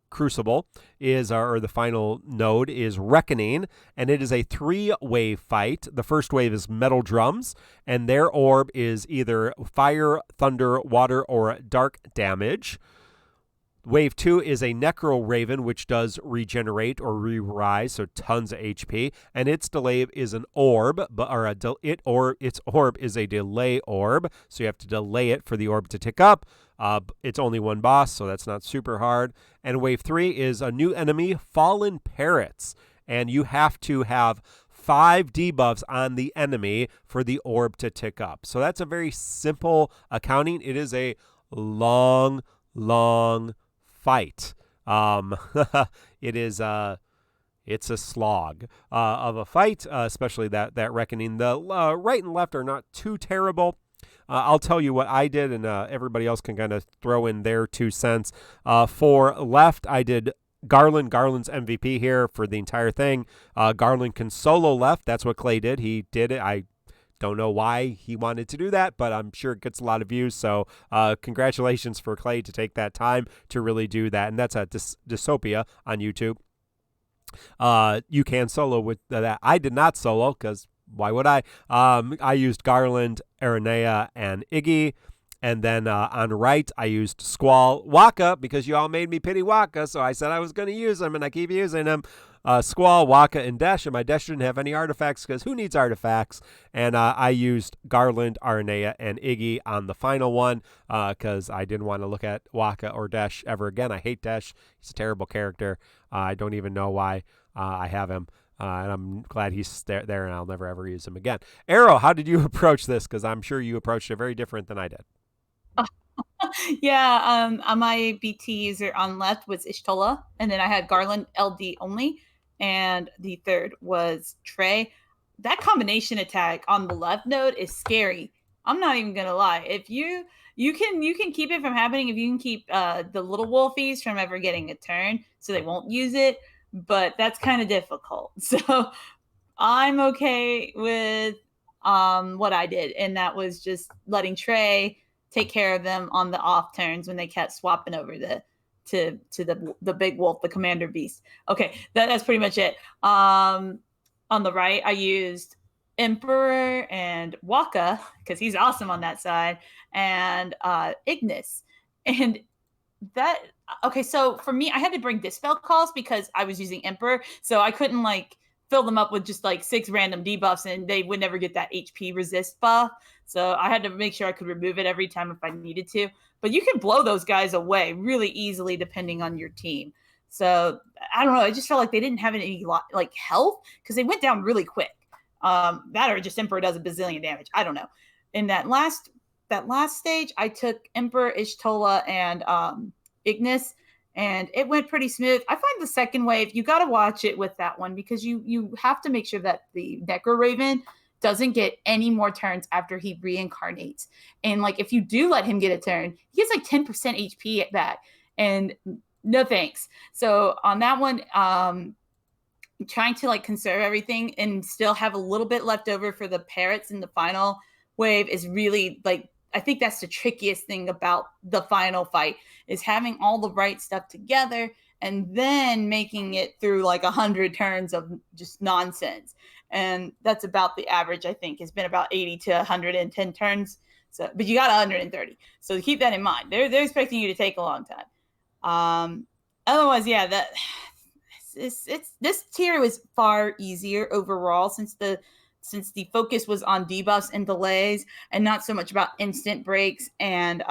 crucible is, or the final node is Reckoning, and it is a 3-wave fight. The first wave is Metal Drums, and their orb is either fire, thunder, water, or dark damage. Wave 2 is a Necro Raven, which does regenerate or re-rise, so tons of HP, and its delay is an orb, its orb is a delay orb, so you have to delay it for the orb to tick up. It's only 1 boss, so that's not super hard. And wave 3 is a new enemy, Fallen Parrots, and you have to have 5 debuffs on the enemy for the orb to tick up. So that's a very simple accounting. It is a long fight. It's a slog of a fight, especially that Reckoning. The right and left are not too terrible. I'll tell you what I did, and everybody else can kind of throw in their 2 cents. For left, I did Garland. Garland's MVP here for the entire thing. Garland can solo left. That's what Clay did. He did it. I don't know why he wanted to do that, but I'm sure it gets a lot of views. So congratulations for Clay to take that time to really do that. And that's at Dystopia on YouTube. You can solo with that. I did not solo because why would I? I used Garland, Aranea, and Iggy. And then on right, I used Squall, Waka, because you all made me pity Waka. So I said I was going to use him, and I keep using him. Squall, Waka, and Desh. And my Desh didn't have any artifacts because who needs artifacts? And I used Garland, Aranea, and Iggy on the final one because I didn't want to look at Waka or Desh ever again. I hate Desh. He's a terrible character. I don't even know why I have him. And I'm glad he's there, and I'll never, ever use him again. Arrow, how did you approach this? Because I'm sure you approached it very different than I did. Yeah, my BT user on left was Ishtola, and then I had Garland LD only, and the third was Trey. That combination attack on the left node is scary. I'm not even gonna lie. If you can keep it from happening, if you can keep the little wolfies from ever getting a turn, so they won't use it, but that's kind of difficult. So I'm okay with what I did, and that was just letting Trey take care of them on the off turns when they kept swapping over to the big wolf, the commander beast. Okay, that's pretty much it. On the right, I used Emperor and Waka because he's awesome on that side, and Ignis. And that okay, so for me, I had to bring Dispel calls because I was using Emperor, so I couldn't fill them up with just 6 random debuffs, and they would never get that HP resist buff. So I had to make sure I could remove it every time if I needed to. But you can blow those guys away really easily depending on your team. So I don't know. I just felt like they didn't have any health because they went down really quick. That or just Emperor does a bazillion damage. I don't know. in that last stage, I took Emperor Ishtola and Ignis, and it went pretty smooth. I find the second wave, you got to watch it with that one because you have to make sure that the Necro Raven doesn't get any more turns after he reincarnates. And like if you do let him get a turn, he gets like 10% HP at that. And no thanks. So on that one, trying to like conserve everything and still have a little bit left over for the parrots in the final wave is really like, I think that's the trickiest thing about the final fight is having all the right stuff together and then making it through like 100 turns of just nonsense. And that's about the average, I think, has been about 80 to 110 turns. So, but you got 130. So keep that in mind. They're expecting you to take a long time. Otherwise, yeah, this tier was far easier overall since the focus was on debuffs and delays and not so much about instant breaks and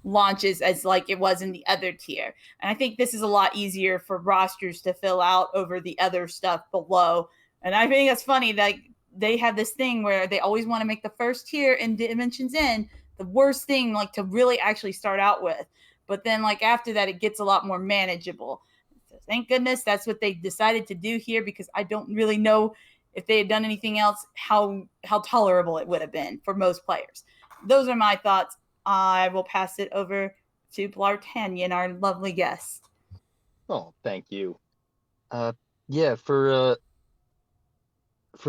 launches as like it was in the other tier. And I think this is a lot easier for rosters to fill out over the other stuff below. And I think it's funny that they have this thing where they always want to make the first tier in Dimensions End the worst thing like to really actually start out with. But then like after that, it gets a lot more manageable. So thank goodness that's what they decided to do here because I don't really know if they had done anything else, how tolerable it would have been for most players. Those are my thoughts. I will pass it over to Blartanian, our lovely guest. Oh, thank you. Yeah, for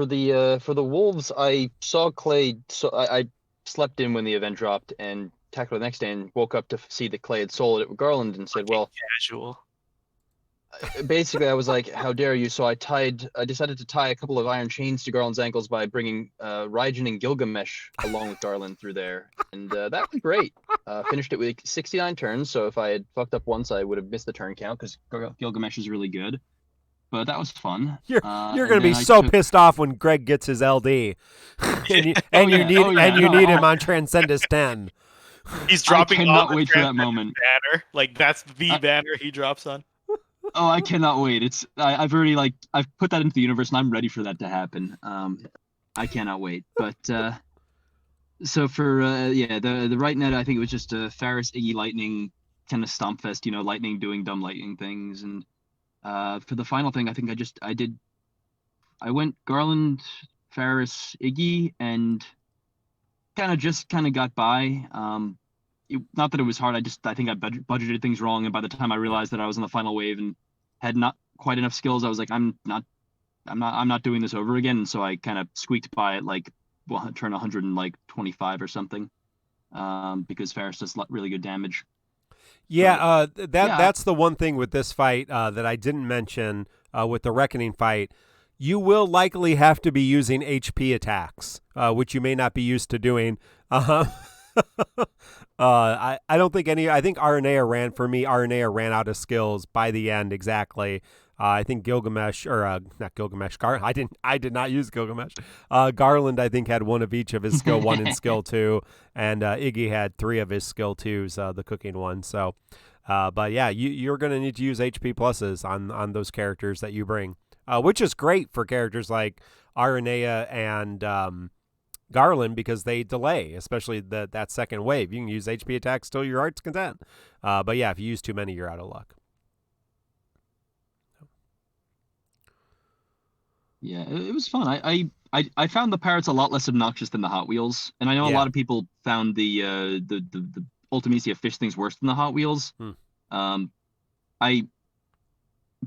the Wolves, I saw Clay. So I slept in when the event dropped and tackled the next day and woke up to see that Clay had soloed it with Garland and said, "Well, casual." Basically, I was like, "How dare you!" So I decided to tie a couple of iron chains to Garland's ankles by bringing Raijin and Gilgamesh along with Garland through there, and that went great. Finished it with 69 turns. So if I had fucked up once, I would have missed the turn count because Gilgamesh is really good. But that was fun. You're going to be so pissed off when Greg gets his LD, and you need him on Transcendus 10. He's dropping. I cannot wait for that moment. Banner, like that's the banner he drops on. Oh, I cannot wait. I've already I've put that into the universe and I'm ready for that to happen. I cannot wait. But so for the right net, I think it was just a Faris Iggy Lightning kind of stomp fest. Lightning doing dumb lightning things, and for the final thing, I think I went Garland, Faris, Iggy, and kind of got by. Not that it was hard. I think I budgeted things wrong, and by the time I realized that I was in the final wave and had not quite enough skills, I was like, I'm not doing this over again. And so I kind of squeaked by at turn 125 or something, because Faris does really good damage. Yeah, that's the one thing with this fight that I didn't mention with the Reckoning fight. You will likely have to be using HP attacks, which you may not be used to doing. I don't think I think Aranea ran out of skills by the end exactly. I think Gilgamesh not Gilgamesh. I did not use Gilgamesh. Garland I think had one of each of his skill 1 and skill 2, and Iggy had 3 of his skill 2s, the cooking one. So, but yeah, you're gonna need to use HP pluses on those characters that you bring, which is great for characters like Aranea and Garland because they delay, especially that second wave. You can use HP attacks till your heart's content. But yeah, if you use too many, you're out of luck. Yeah, it was fun. I found the parrots a lot less obnoxious than the Hot Wheels, and I know a lot of people found the Ultimecia fish things worse than the Hot Wheels.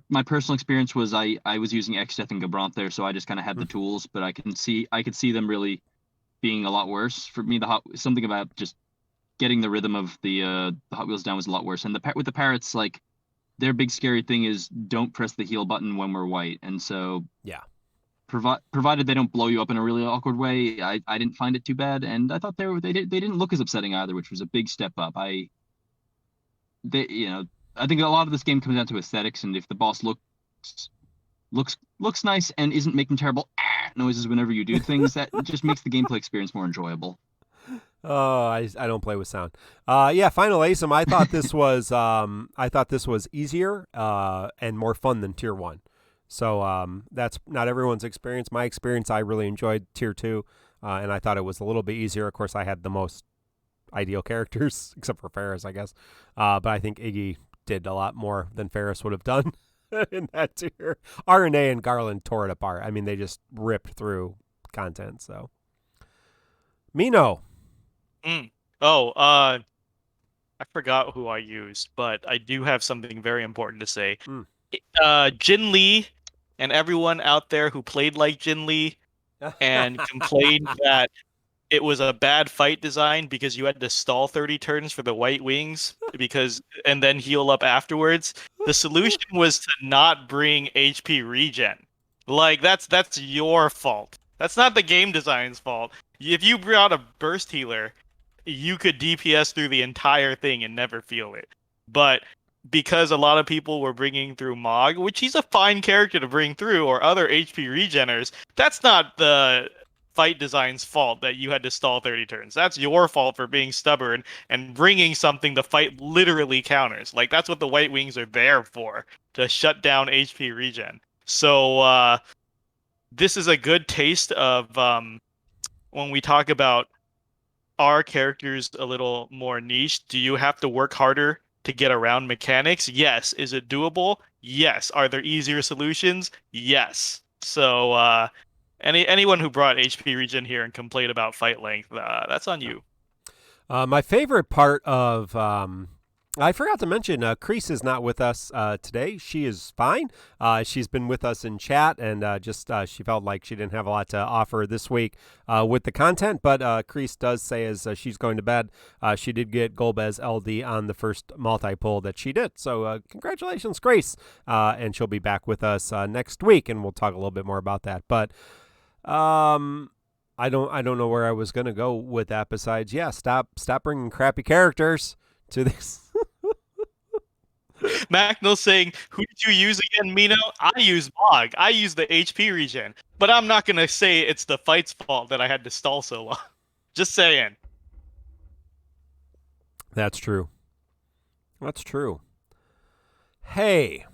My personal experience was I was using Exdeath and Gabrant there, so I just kind of had the tools, but I could see them really being a lot worse. For me, something about just getting the rhythm of the Hot Wheels down was a lot worse. And with the parrots, like their big scary thing is don't press the heal button when we're white, and so yeah. Provided they don't blow you up in a really awkward way, I didn't find it too bad, and I thought they didn't look as upsetting either, which was a big step up. I think a lot of this game comes down to aesthetics, and if the boss looks nice and isn't making terrible noises whenever you do things, that just makes the gameplay experience more enjoyable. Oh, I don't play with sound. Yeah, Final Asim. I thought this was easier and more fun than Tier 1. So that's not everyone's experience. My experience, I really enjoyed Tier 2. and I thought it was a little bit easier. Of course, I had the most ideal characters, except for Ferris, I guess. But I think Iggy did a lot more than Ferris would have done in that tier. RNA and Garland tore it apart. I mean, they just ripped through content. So, Mino. I forgot who I used, but I do have something very important to say. Jin Lee and everyone out there who played like Jin Lee and complained that it was a bad fight design because you had to stall 30 turns for the white wings and then heal up afterwards. The solution was to not bring HP regen. Like that's your fault. That's not the game design's fault. If you brought a burst healer, you could DPS through the entire thing and never feel it. But because a lot of people were bringing through Mog, which he's a fine character to bring through, or other HP regeners, that's not the fight design's fault that you had to stall 30 turns. That's your fault for being stubborn and bringing something the fight literally counters. Like, that's what the White Wings are there for, to shut down HP regen. So this is a good taste of when we talk about our characters a little more niche. Do you have to work harder to get around mechanics? Yes. Is it doable? Yes. Are there easier solutions? Yes. So anyone who brought HP regen here and complained about fight length, that's on you. My favorite part of I forgot to mention, Kreese is not with us today. She is fine. She's been with us in chat, and she felt like she didn't have a lot to offer this week with the content. But Kreese does say as she's going to bed, she did get Golbez LD on the first multi-pull that she did. So congratulations, Grace. And she'll be back with us next week, and we'll talk a little bit more about that. But I don't know where I was going to go with that besides, stop bringing crappy characters to this. Macno saying, who did you use again, Mino? I used Mog. I used the HP regen. But I'm not going to say it's the fight's fault that I had to stall so long. Just saying. That's true. That's true. Hey.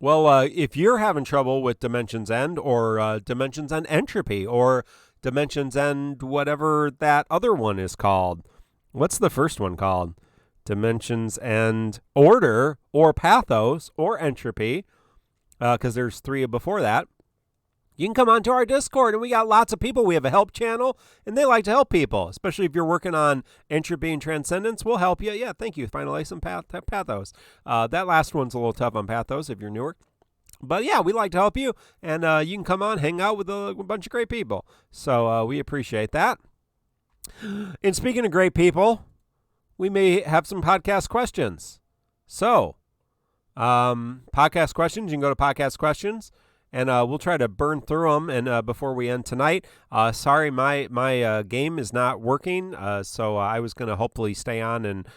Well, if you're having trouble with Dimensions End or Dimensions End Entropy or Dimensions End whatever that other one is called, what's the first one called? Dimensions End Order or Pathos or Entropy, because there's 3 before that. You can come onto our Discord, and we got lots of people. We have a help channel, and they like to help people, especially if you're working on Entropy and Transcendence. We'll help you. Yeah, thank you. Finally, some Pathos. That last one's a little tough on Pathos if you're newer. But yeah, we like to help you, and you can come on, hang out with a bunch of great people. So we appreciate that. And speaking of great people, we may have some podcast questions. So, podcast questions, you can go to podcast questions, and we'll try to burn through them. And before we end tonight, sorry, my game is not working. So I was going to hopefully stay on and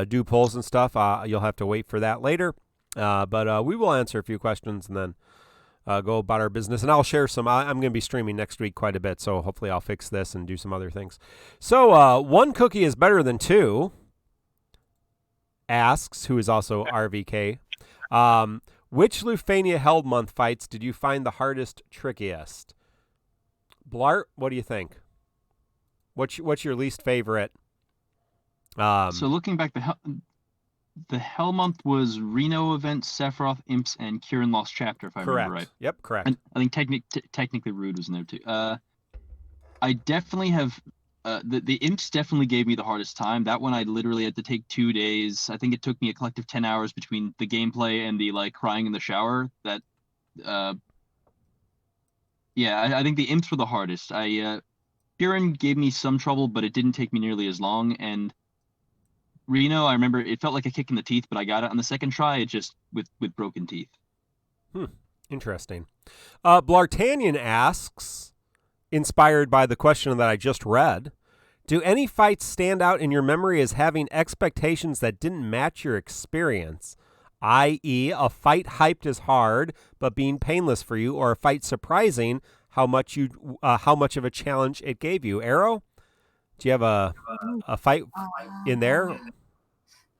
do polls and stuff. You'll have to wait for that later. But we will answer a few questions and then go about our business. And I'll share some. I'm going to be streaming next week quite a bit, so hopefully I'll fix this and do some other things. So one cookie is better than two. Asks, who is also RVK, which Lufania Held Month fights did you find the hardest, trickiest? Blart, what do you think? What's your least favorite? So looking back, the Hell Month was Reno event, Sephiroth, Imps, and Kieran Lost Chapter, if I remember right. Yep, correct. I think technically Rude was in there too. I definitely have. The Imps definitely gave me the hardest time. That one I literally had to take 2 days. I think it took me a collective 10 hours between the gameplay and the crying in the shower. That, I think the Imps were the hardest. Kieran gave me some trouble, but it didn't take me nearly as long. And Reno, I remember it felt like a kick in the teeth, but I got it on the second try. It just with broken teeth. Interesting. Blartanian asks, inspired by the question that I just read, do any fights stand out in your memory as having expectations that didn't match your experience? I.e., a fight hyped as hard but being painless for you, or a fight surprising how much of a challenge it gave you. Arrow, do you have a fight in there?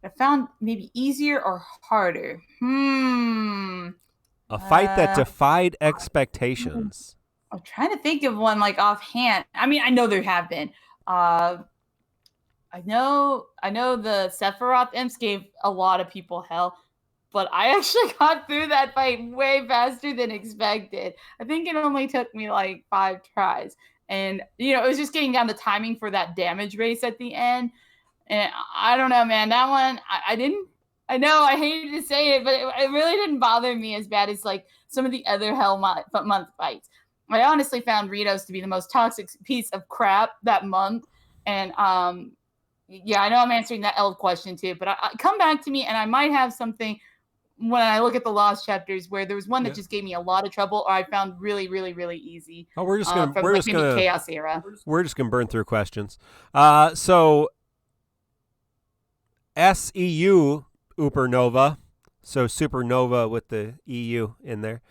I found maybe easier or harder. A fight that defied expectations. I'm trying to think of one like offhand. I mean, I know there have been. I know the Sephiroth imps gave a lot of people hell, but I actually got through that fight way faster than expected. I think it only took me like 5 tries. And, it was just getting down the timing for that damage race at the end. And I don't know, man, that one, I know I hated to say it, but it really didn't bother me as bad as like some of the other Hell Month fights. I honestly found Ritos to be the most toxic piece of crap that month. And, yeah, I know I'm answering that Eld question too, but I come back to me and I might have something when I look at the lost chapters where there was one that just gave me a lot of trouble or I found really, really, really easy. Oh, we're just gonna Chaos era. We're just gonna burn through questions. So SEU Supernova, so Supernova with the EU in there.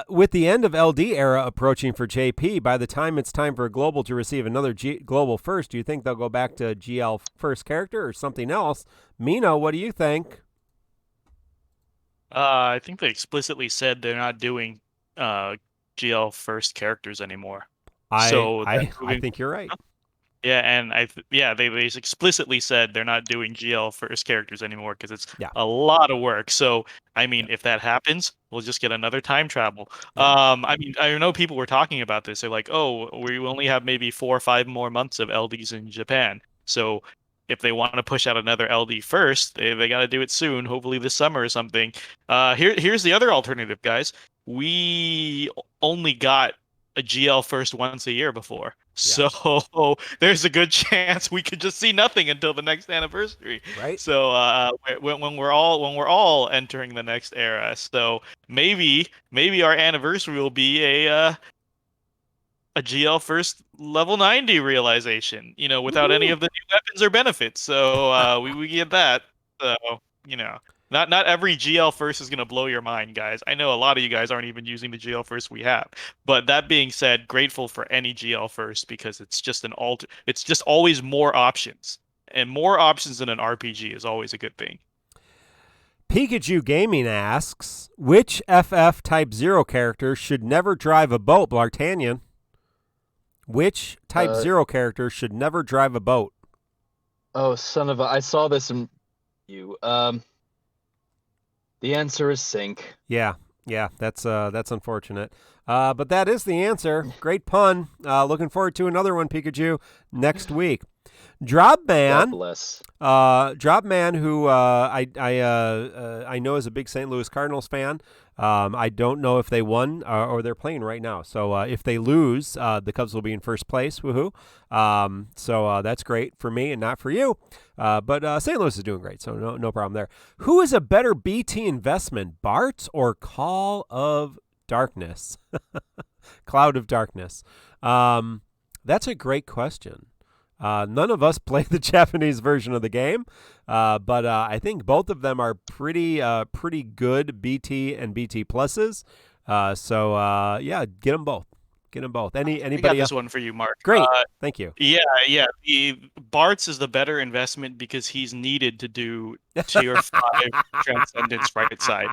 With the end of LD era approaching for JP, by the time it's time for Global to receive another Global first, do you think they'll go back to GL first character or something else? Mino, what do you think? I think they explicitly said they're not doing GL first characters anymore. I think you're right. Yeah, and they explicitly said they're not doing GL first characters anymore because it's a lot of work. So, I mean, if that happens, we'll just get another time travel. I mean, I know people were talking about this. They're like, oh, we only have maybe 4 or 5 more months of LDs in Japan. So, if they want to push out another LD first, they got to do it soon, hopefully this summer or something. Here's the other alternative, guys. We only got a GL first once a year before. So there's a good chance we could just see nothing until the next anniversary. Right. So when we're all entering the next era, so maybe our anniversary will be a GL first level 90 realization, without any of the new weapons or benefits. So we get that. So, not every GL first is going to blow your mind, guys. I know a lot of you guys aren't even using the GL first we have. But that being said, grateful for any GL first because it's just it's just always more options. And more options in an RPG is always a good thing. Pikachu Gaming asks, which FF Type 0 character should never drive a boat, Blartanian? Which Type 0 character should never drive a boat? Oh, son of a... I saw this in you. The answer is Sync. Yeah, that's unfortunate. But that is the answer. Great pun. Looking forward to another one, Pikachu, next week. Dropman. God bless. Dropman, who I know is a big St. Louis Cardinals fan. I don't know if they won or they're playing right now. So if they lose, the Cubs will be in first place. Woohoo! So that's great for me and not for you. But St. Louis is doing great, so no problem there. Who is a better BT investment, Bart or Call of Darkness? Cloud of Darkness. That's a great question. None of us play the Japanese version of the game, but I think both of them are pretty good BT and BT pluses. So get them both. Get them both. Anybody I got else? this one for you, Mark. Great, thank you. Yeah. The Bart's is the better investment because he's needed to do tier 5 Transcendence right side.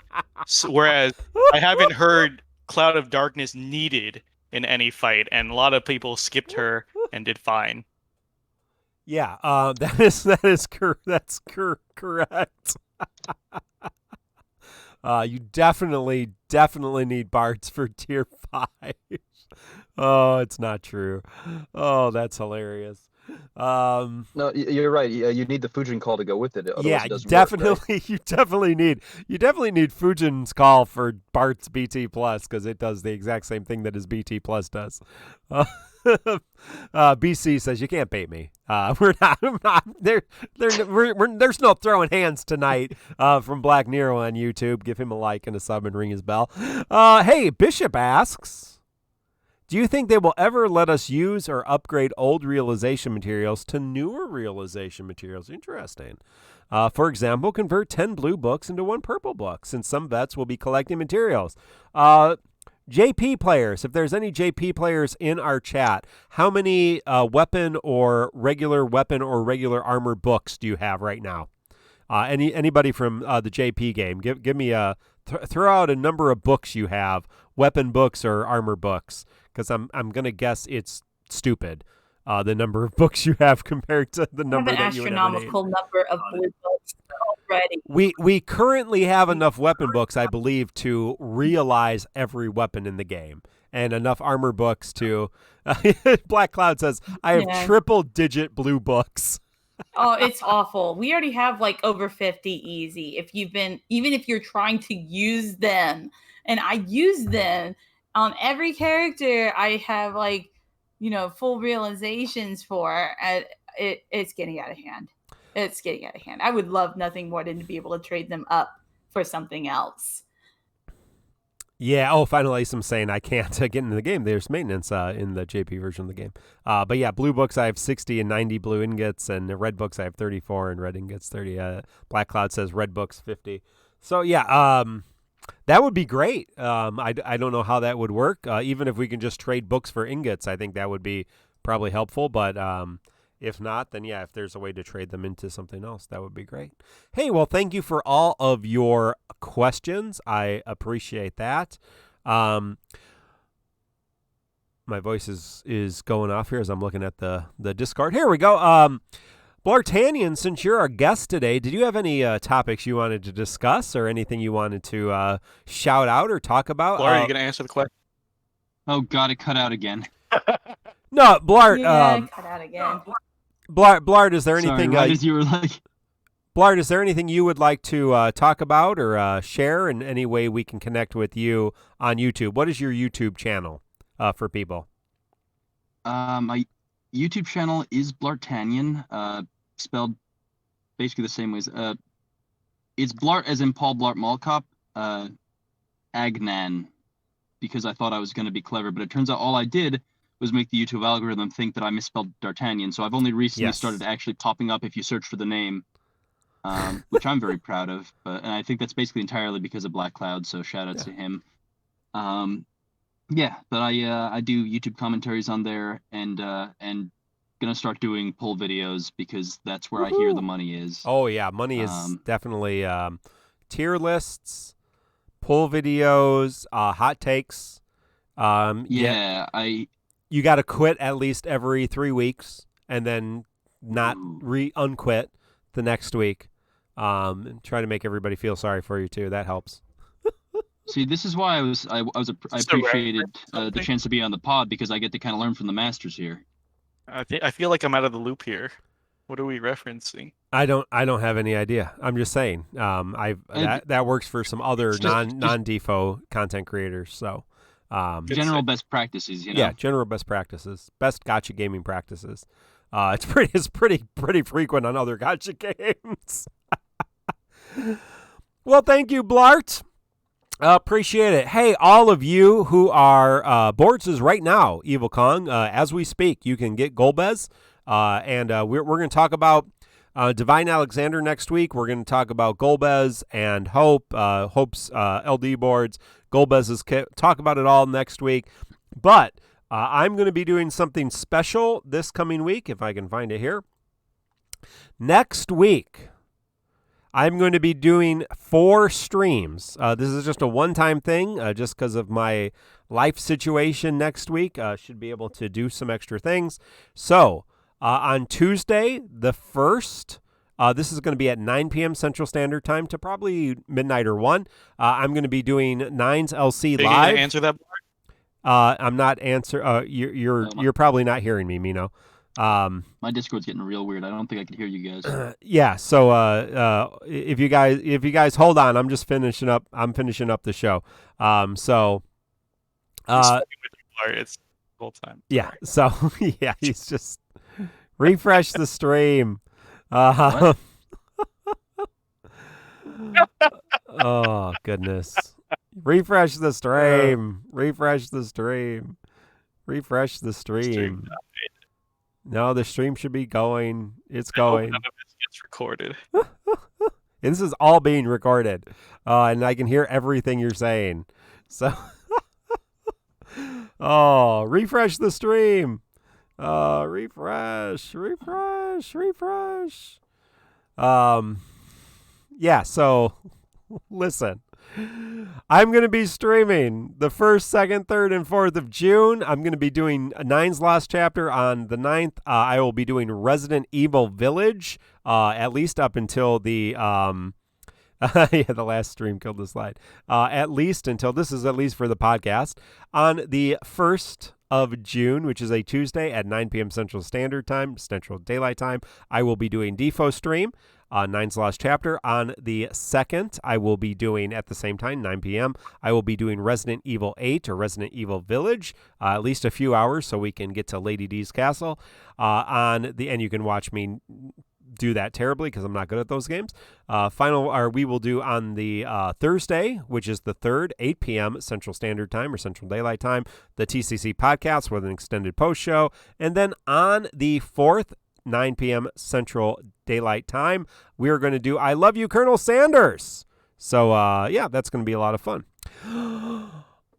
So, whereas I haven't heard Cloud of Darkness needed in any fight, and a lot of people skipped her and did fine. Yeah, that's correct. You definitely need Bards for tier 5. Oh, it's not true. Oh, that's hilarious. No, you're right. You need the Fujin call to go with it. Yeah, it doesn't definitely. work, right? You definitely need Fujin's call for Bart's BT Plus because it does the exact same thing that his BT Plus does. BC says you can't bait me. We're not. There's no throwing hands tonight. From Black Nero on YouTube. Give him a like and a sub and ring his bell. Hey, Bishop asks, do you think they will ever let us use or upgrade old realization materials to newer realization materials? Interesting. For example, convert 10 blue books into 1 purple book, since some vets will be collecting materials. JP players, if there's any JP players in our chat, how many weapon or regular armor books do you have right now? Anybody from the JP game, give me throw out a number of books you have, weapon books or armor books, because I'm going to guess it's stupid. The number of books you have compared to the number I have that an you would ever need. astronomical number of blue books already. We currently have enough weapon books, I believe, to realize every weapon in the game, and enough armor books to. Black Cloud says, "I have Yeah. triple-digit blue books." Oh, it's awful. We already have like over 50 easy. Even if you're trying to use them, and I use them on every character, I have like, full realizations for. It's getting out of hand. It's getting out of hand. I would love nothing more than to be able to trade them up for something else. Yeah. Oh, finally, some saying I can't get into the game. There's maintenance in the JP version of the game. But yeah, blue books I have 60 and 90 blue ingots, and the red books I have 34 and red ingots 30. Black Cloud says red books 50. So yeah, that would be great. I don't know how that would work. Even if we can just trade books for ingots, I think that would be probably helpful. But if not, then yeah, if there's a way to trade them into something else, that would be great. Hey, well, thank you for all of your questions. I appreciate that. My voice is going off here as I'm looking at the Discord. Here we go. Blartanian, since you're our guest today, did you have any topics you wanted to discuss or anything you wanted to shout out or talk about? Blar, are you going to answer the question? Oh God, it cut out again. No, Blart. Yeah, cut out again. Blart, is there Sorry, anything? right as you were like, Blart, is there anything you would like to talk about or share in any way we can connect with you on YouTube? What is your YouTube channel for people? my YouTube channel is Blartanian, spelled basically the same ways. It's Blart as in Paul Blart Mall Cop, Agnan, because I thought I was going to be clever, but it turns out all I did was make the YouTube algorithm think that I misspelled D'Artagnan. So I've only recently started actually popping up if you search for the name, which I'm very proud of. And I think that's basically entirely because of Black Cloud. So shout out to him. Yeah, but I do YouTube commentaries on there, and gonna start doing poll videos because that's where I hear the money is. Oh yeah, money is definitely tier lists, poll videos, hot takes. You got to quit at least every 3 weeks and then not unquit the next week. And try to make everybody feel sorry for you too. That helps. See, this is why I appreciated the chance to be on the pod, because I get to kind of learn from the masters here. I feel like I'm out of the loop here. What are we referencing? I don't have any idea. I'm just saying. That works for some other non-defo content creators. So. General best practices, Yeah, general best practices, best gotcha gaming practices. It's pretty frequent on other gotcha games. Well, thank you, Blart. Appreciate it. Hey, all of you who are boards right now, Evil Kong, as we speak, you can get Golbez, and we're going to talk about Divine Alexander next week. We're going to talk about Golbez and Hope, Hope's LD boards, Golbez's kit. Talk about it all next week. But I'm going to be doing something special this coming week, if I can find it here. Next week, I'm going to be doing 4 streams. This is just a one-time thing, just because of my life situation next week. Should be able to do some extra things. So, on Tuesday, the 1st, this is going to be at 9 p.m. Central Standard Time to probably midnight or 1. I'm going to be doing Nines LC Are you live. going to answer that? I'm not you're probably not hearing me, Mino. My Discord's getting real weird. I don't think I can hear you guys. Yeah. So if you guys hold on, I'm finishing up the show. It's the whole time. Yeah. So yeah, he's just refresh the stream. Oh goodness. Refresh the stream. Refresh the stream. Refresh the stream. No, the stream should be going. It's going. None of this gets recorded. This is all being recorded, and I can hear everything you're saying. So, refresh the stream. Refresh. Yeah. So, listen. I'm going to be streaming the 1st, 2nd, 3rd, and 4th of June. I'm going to be doing Nine's Lost Chapter on the 9th. I will be doing Resident Evil Village, at least up until the... the last stream killed the slide. At least until this is at least for the podcast. On the 1st of June, which is a Tuesday at 9 p.m. Central Standard Time, Central Daylight Time, I will be doing Defo stream. Nine's Lost Chapter. On the 2nd, I will be doing, at the same time, 9 p.m., I will be doing Resident Evil 8 or Resident Evil Village, at least a few hours so we can get to Lady D's castle. And you can watch me do that terribly because I'm not good at those games. We will do on the Thursday, which is the 3rd, 8 p.m. Central Standard Time or Central Daylight Time, the TCC podcast with an extended post show. And then on the 4th, 9 p.m. Central Daylight Time, we are going to do I Love You, Colonel Sanders. So, that's going to be a lot of fun.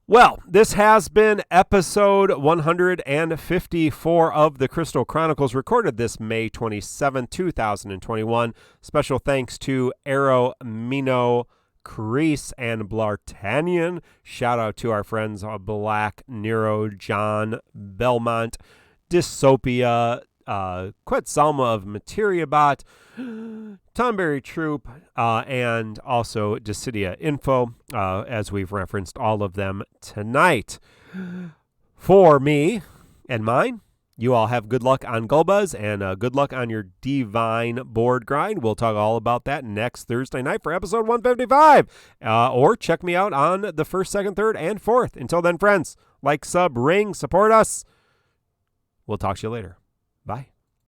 Well, this has been episode 154 of the Crystal Chronicles, recorded this May 27, 2021. Special thanks to Arrow, Mino, Crease, and Blartanian. Shout out to our friends Black, Nero, John, Belmont, Dystopia, Quetzalma of Materiabot, Tonberry Troop, and also Dissidia Info, as we've referenced all of them tonight. For me and mine, you all have good luck on Gulbuz and good luck on your divine board grind. We'll talk all about that next Thursday night for episode 155. Or check me out on the 1st, 2nd, 3rd, and 4th. Until then, friends, like, sub, ring, support us. We'll talk to you later.